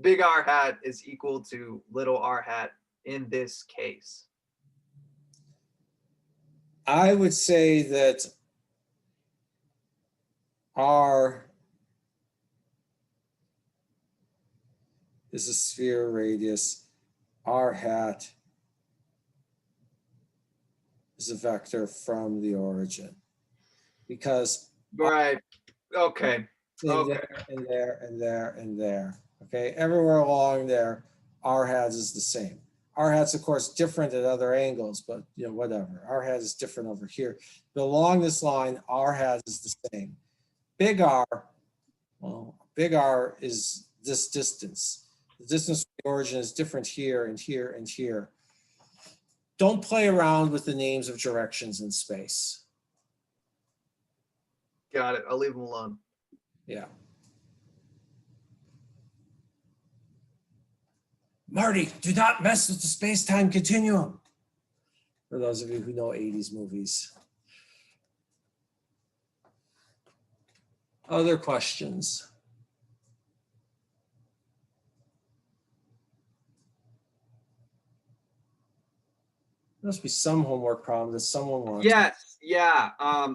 big R hat is equal to little r hat in this case. I would say that R is a sphere radius, R hat is a vector from the origin, because Right. Okay. Okay. there and there and there and there. Okay, everywhere along there, R hat is the same. R hat's of course different at other angles, but whatever. R hat is different over here. But along this line, R hat is the same. Big R, well, big R is this distance. The distance from the origin is different here and here and here. Don't play around with the names of directions in space. Got it. I'll leave them alone. Yeah. Marty, do not mess with the space-time continuum. For those of you who know 80s movies. Other questions? There must be some homework problem that someone wants. Yes, yeah.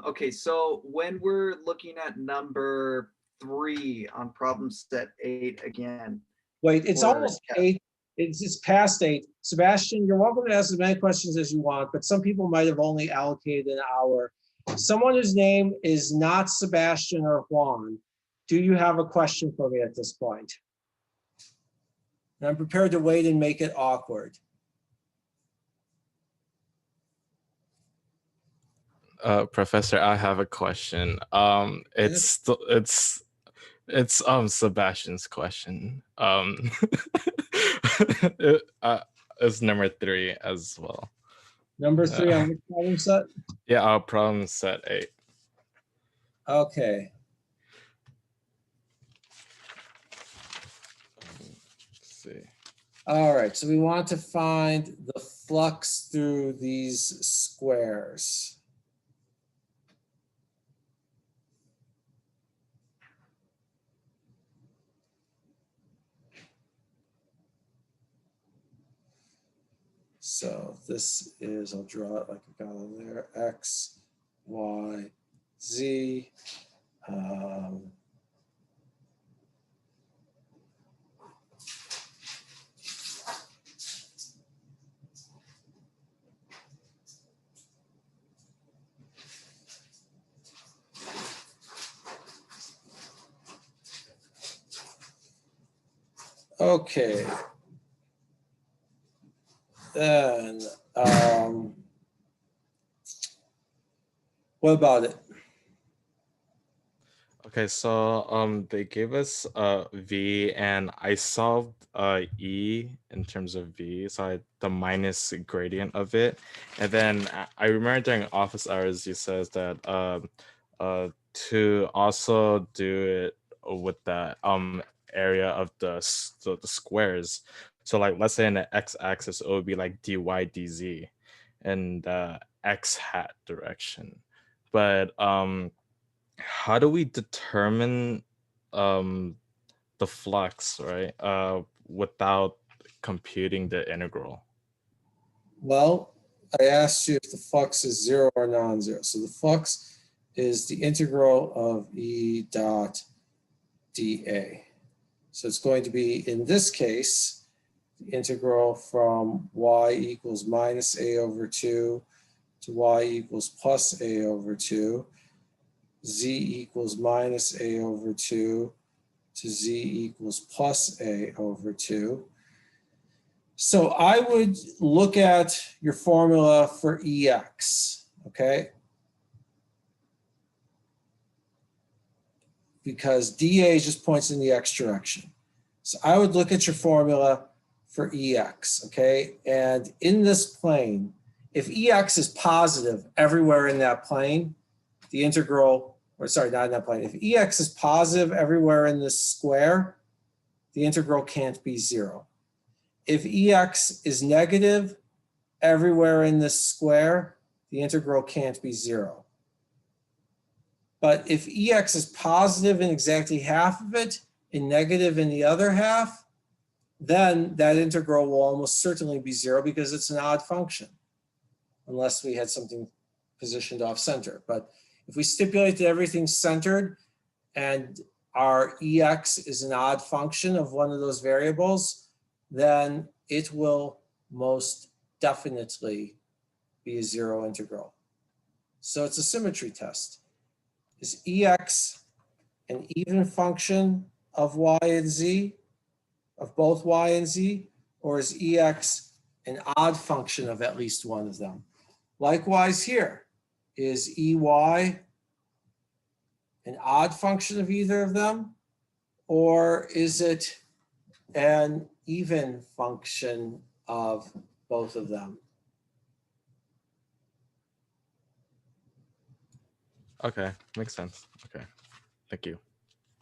Okay, so when we're looking at number 3 on problem set 8 again. Wait, it's almost 8. It's past 8. Sebastian, you're welcome to ask as many questions as you want, but some people might have only allocated an hour. Someone whose name is not Sebastian or Juan, do you have a question for me at this point? And I'm prepared to wait and make it awkward. Professor, I have a question. It's Sebastian's question. It's number 3 as well. Number 3 on which problem set? Yeah, problem set 8. Okay. Let's see. All right, so we want to find the flux through these squares. So this is, I'll draw it like I got it there, X, Y, Z. Okay. Then, what about it? Okay, so they gave us V, and I solved E in terms of V, so the minus gradient of it. And then I remember during office hours you says that to also do it with the area of the squares. So like let's say in the x-axis it would be like dy dz in the x hat direction. But how do we determine the flux, right, without computing the integral? Well, I asked you if the flux is 0 or non-zero. So the flux is the integral of E dot dA. So it's going to be, in this case, the integral from y equals minus a over 2 to y equals plus a over 2, z equals minus a over 2 to z equals plus a over 2. So I would look at your formula for EX, okay? Because dA just points in the X direction. So I would look at your formula for EX, okay? And in this plane, if EX is positive everywhere in that plane, the integral, or sorry, not in that plane. If EX is positive everywhere in this square, the integral can't be 0. If EX is negative everywhere in this square, the integral can't be 0. But if EX is positive in exactly half of it and negative in the other half, then that integral will almost certainly be 0 because it's an odd function, unless we had something positioned off center. But if we stipulate that everything's centered and our EX is an odd function of one of those variables, then it will most definitely be a 0 integral. So it's a symmetry test. Is EX an even function of y and z, of both y and z, or is EX an odd function of at least one of them. Likewise here, is EY an odd function of either of them? Or is it an even function of both of them? Okay, makes sense. Okay, thank you.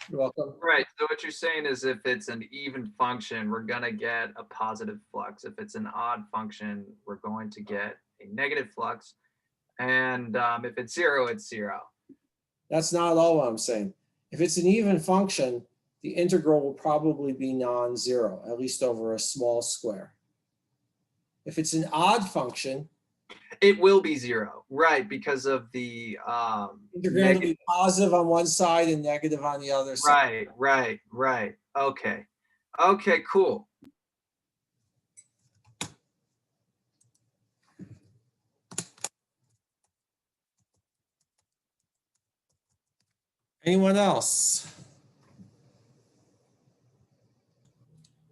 You're welcome. Right. So what you're saying is if it's an even function, we're going to get a positive flux. If it's an odd function, we're going to get a negative flux. And if it's zero, it's zero. That's not all what I'm saying. If it's an even function, the integral will probably be non-zero, at least over a small square. If it's an odd function, it will be zero, right? Because of the integral will be positive on one side and negative on the other side. Right. Okay. Okay, cool. Anyone else?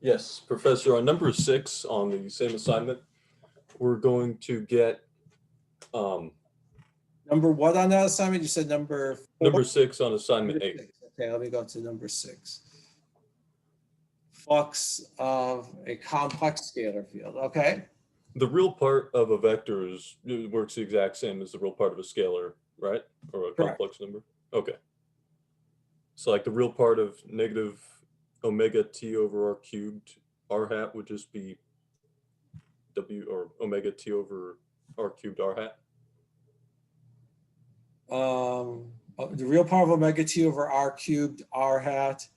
Yes, Professor, on number 6 on the same assignment, we're going to get number what on that assignment? You said number 4? Number 6 on assignment 8. Okay, let me go to number 6. Flux of a complex scalar field. Okay. The real part of a vector works the exact same as the real part of a scalar, right? Or a complex number. Okay. So like the real part of negative omega t over r cubed r hat would just be w, or omega t over r cubed r hat. The real part of omega t over r cubed r hat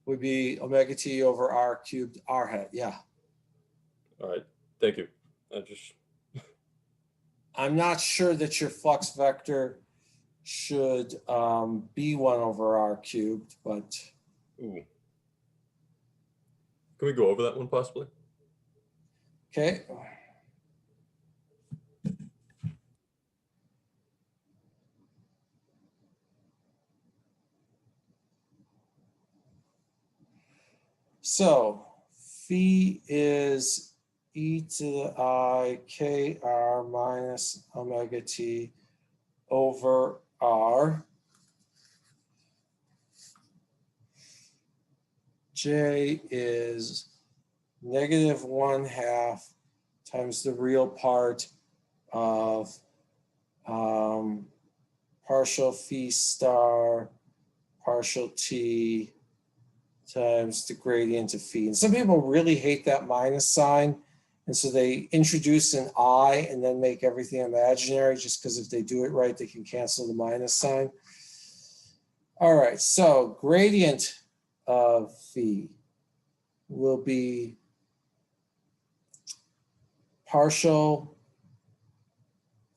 would be omega t over r cubed r hat. Yeah. All right. Thank you. I'm not sure that your flux vector should be 1 over r cubed, but. Ooh. Can we go over that one possibly? Okay. So phi is e to the I k r minus omega t over r. J is negative 1/2 times the real part of partial phi star partial t times the gradient of phi. And some people really hate that minus sign. And so they introduce an I and then make everything imaginary, just because if they do it right, they can cancel the minus sign. All right, so gradient of phi will be partial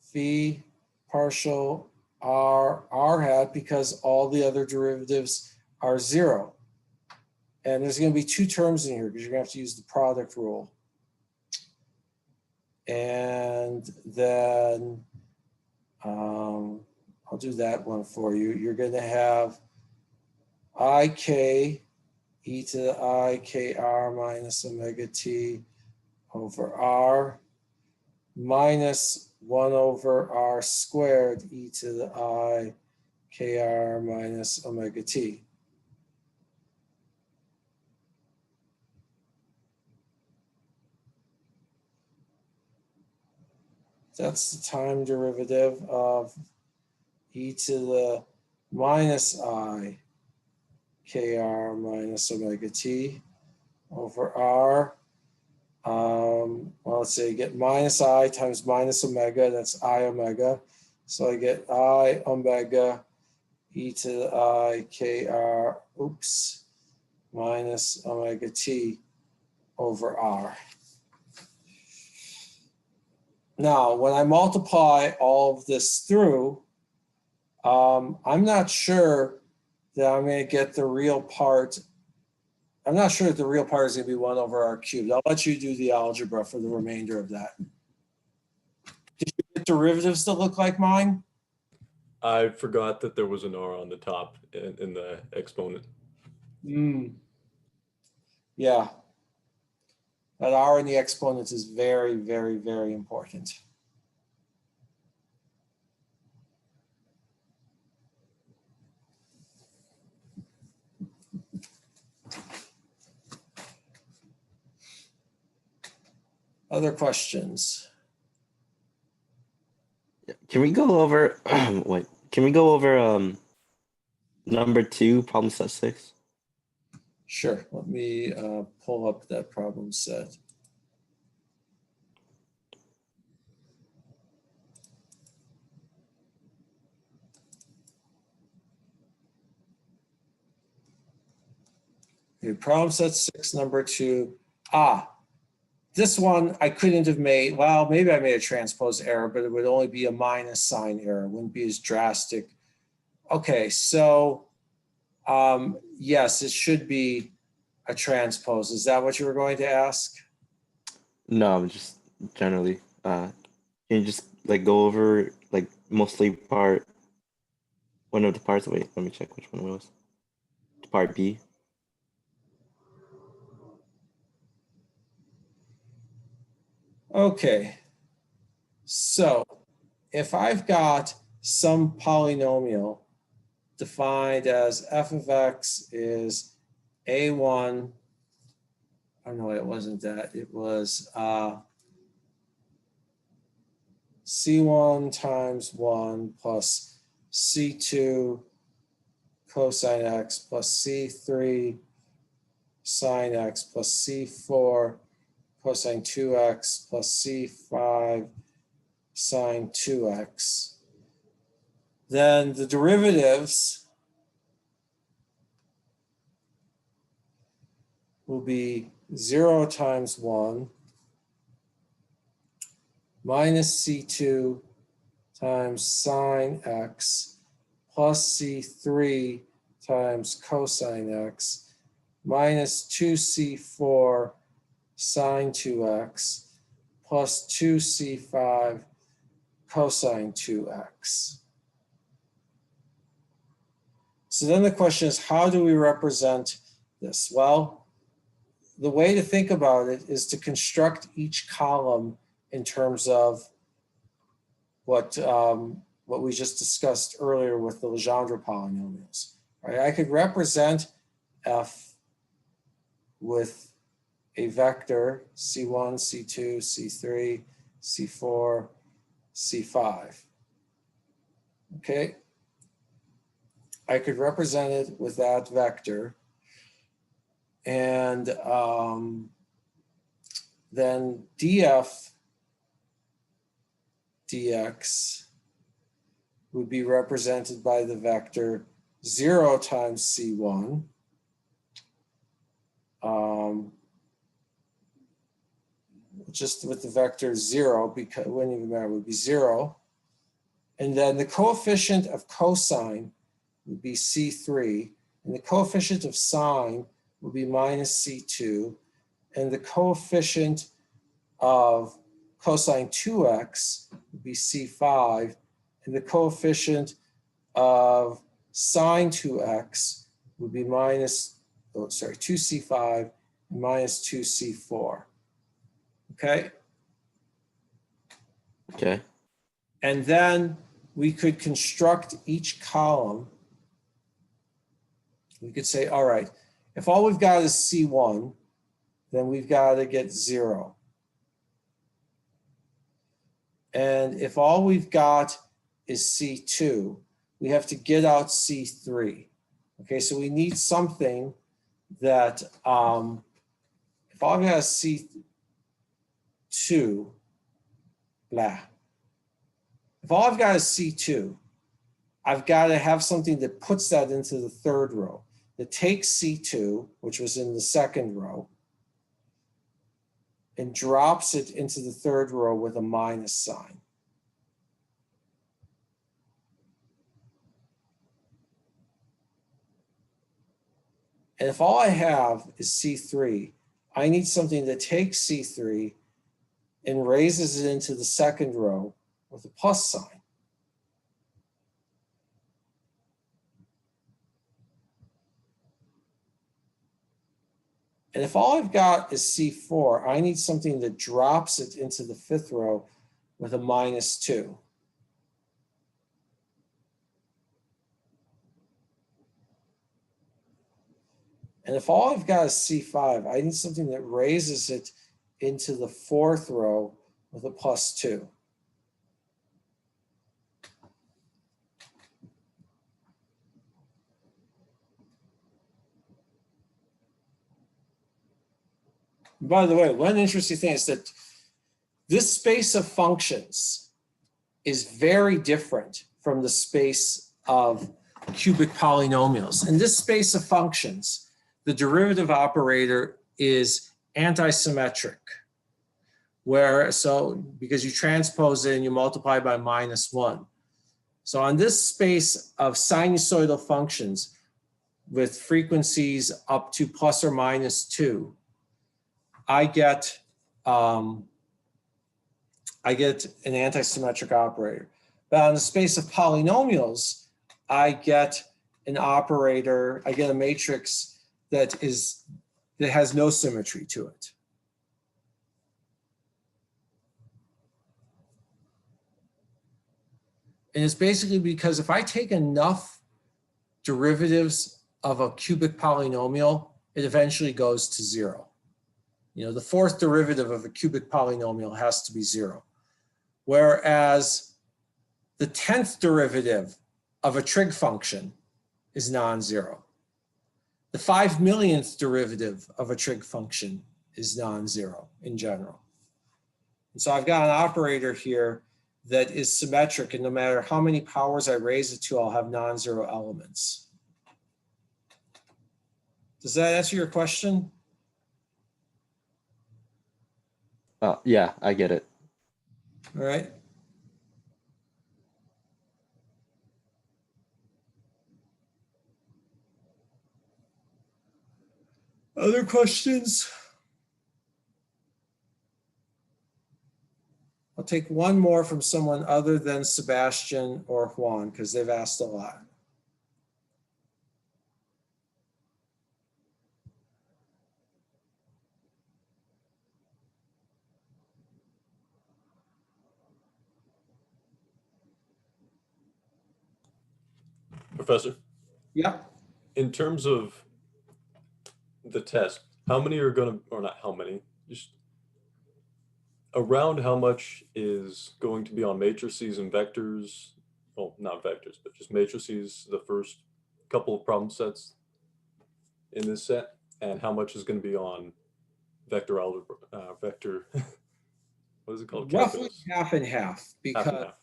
phi partial r hat, because all the other derivatives are 0. And there's going to be 2 terms in here because you're going to have to use the product rule. And then I'll do that one for you. You're going to have ik e to the I k r minus omega t over r minus 1 over r squared e to the I k r minus omega t. That's the time derivative of e to the minus I kr minus omega t over r. Well, let's say you get minus I times minus omega, that's I omega. So I get I omega e to the I kr, minus omega t over r. Now, when I multiply all of this through, I'm not sure that I'm going to get the real part. I'm not sure that the real part is going to be 1 over r cubed. I'll let you do the algebra for the remainder of that. Did you get derivatives that look like mine? I forgot that there was an r on the top in the exponent. Yeah. That R in the exponent is very, very, very important. Other questions? Can we go over wait? Can we go over number 2, problem set 6? Sure. Let me pull up that problem set. Okay, problem set 6, number 2. This one I couldn't have made, well, maybe I made a transpose error, but it would only be a minus sign error. It wouldn't be as drastic. Okay, so yes, it should be a transpose. Is that what you were going to ask? No, just generally. Can you just like go over like mostly one of the parts? Wait, let me check which one it was. Part B. Okay, so if I've got some polynomial defined as f of x is a1, oh no, it wasn't that, it was c1 times 1 plus c2 cosine x plus c3 sine x plus c4 cosine 2x plus c5 sine 2x. Then the derivatives will be 0 times 1 minus c2 times sine x plus c3 times cosine x minus 2c4 sine 2x plus 2c5 cosine 2x. So then the question is, how do we represent this? Well, the way to think about it is to construct each column in terms of what we just discussed earlier with the Legendre polynomials. Right? I could represent f with a vector c1, c2, c3, c4, c5. Okay. I could represent it with that vector. And then df dx would be represented by the vector 0 times c1. Just with the vector 0, because it wouldn't even matter, it would be 0. And then the coefficient of cosine would be c3, and the coefficient of sine would be minus c2, and the coefficient of cosine 2x would be c5, and the coefficient of sine 2x would be 2c5 and minus 2c4. Okay? Okay. And then we could construct each column. We could say, all right, if all we've got is C1, then we've got to get 0. And if all we've got is C2, we have to get out C3. Okay, so we need something that, if all I've got is C2, blah. If all I've got is C2, I've got to have something that puts that into the third row, that takes C2, which was in the second row, and drops it into the third row with a minus sign. And if all I have is C3, I need something that takes C3 and raises it into the second row with a plus sign. And if all I've got is C4, I need something that drops it into the fifth row with a -2. And if all I've got is C5, I need something that raises it into the fourth row with a +2. By the way, one interesting thing is that this space of functions is very different from the space of cubic polynomials. In this space of functions, the derivative operator is antisymmetric, because you transpose it and you multiply by -1. So on this space of sinusoidal functions with frequencies up to ±2, I get an antisymmetric operator. But on the space of polynomials, I get an operator, I get a matrix that has no symmetry to it. And it's basically because if I take enough derivatives of a cubic polynomial, it eventually goes to 0. You know, the fourth derivative of a cubic polynomial has to be 0. Whereas the 10th derivative of a trig function is non-zero. The 5 millionth derivative of a trig function is non-zero in general. And so I've got an operator here that is symmetric, and no matter how many powers I raise it to, I'll have non-zero elements. Does that answer your question? Yeah, I get it. All right. Other questions? I'll take one more from someone other than Sebastian or Juan, because they've asked a lot. Professor? Yeah. In terms of the test, how many are going to, or not how many, just around how much is going to be on matrices and vectors? Well, not vectors, but just matrices, the first couple of problem sets in this set, and how much is going to be on vector algebra, what is it called? Roughly Calculus. half and half, because Half and half.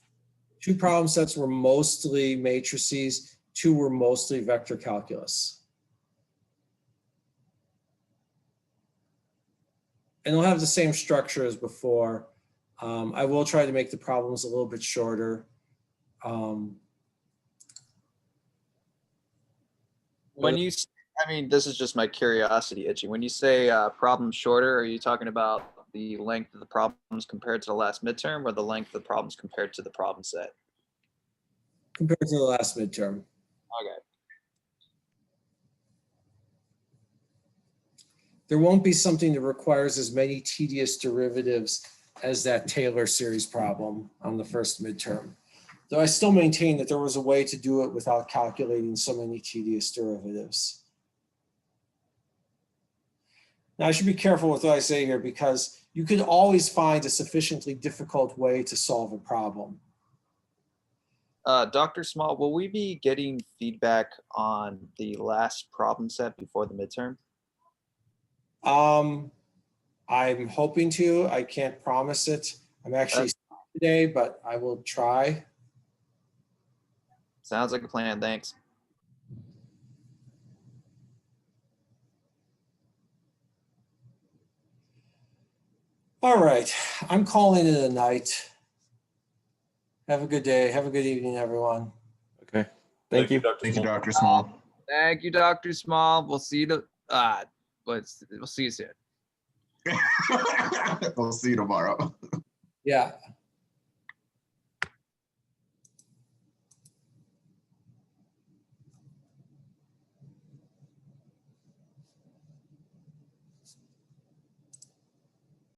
2 problem sets were mostly matrices, 2 were mostly vector calculus. And they'll have the same structure as before. I will try to make the problems a little bit shorter. When you, I mean, this is just my curiosity itching. When you say problem shorter, are you talking about the length of the problems compared to the last midterm, or the length of the problems compared to the problem set? Compared to the last midterm. Okay. There won't be something that requires as many tedious derivatives as that Taylor series problem on the first midterm. Though I still maintain that there was a way to do it without calculating so many tedious derivatives. Now I should be careful with what I say here, because you could always find a sufficiently difficult way to solve a problem. Dr. Small, will we be getting feedback on the last problem set before the midterm? I'm hoping to. I can't promise it. I'm actually today, but I will try. Sounds like a plan. Thanks. All right. I'm calling it a night. Have a good day. Have a good evening, everyone. Okay. Thank you. Thank you, Dr. Small. Thank you, Dr. Small. We'll see you. We'll see you soon. We'll see you tomorrow. Yeah.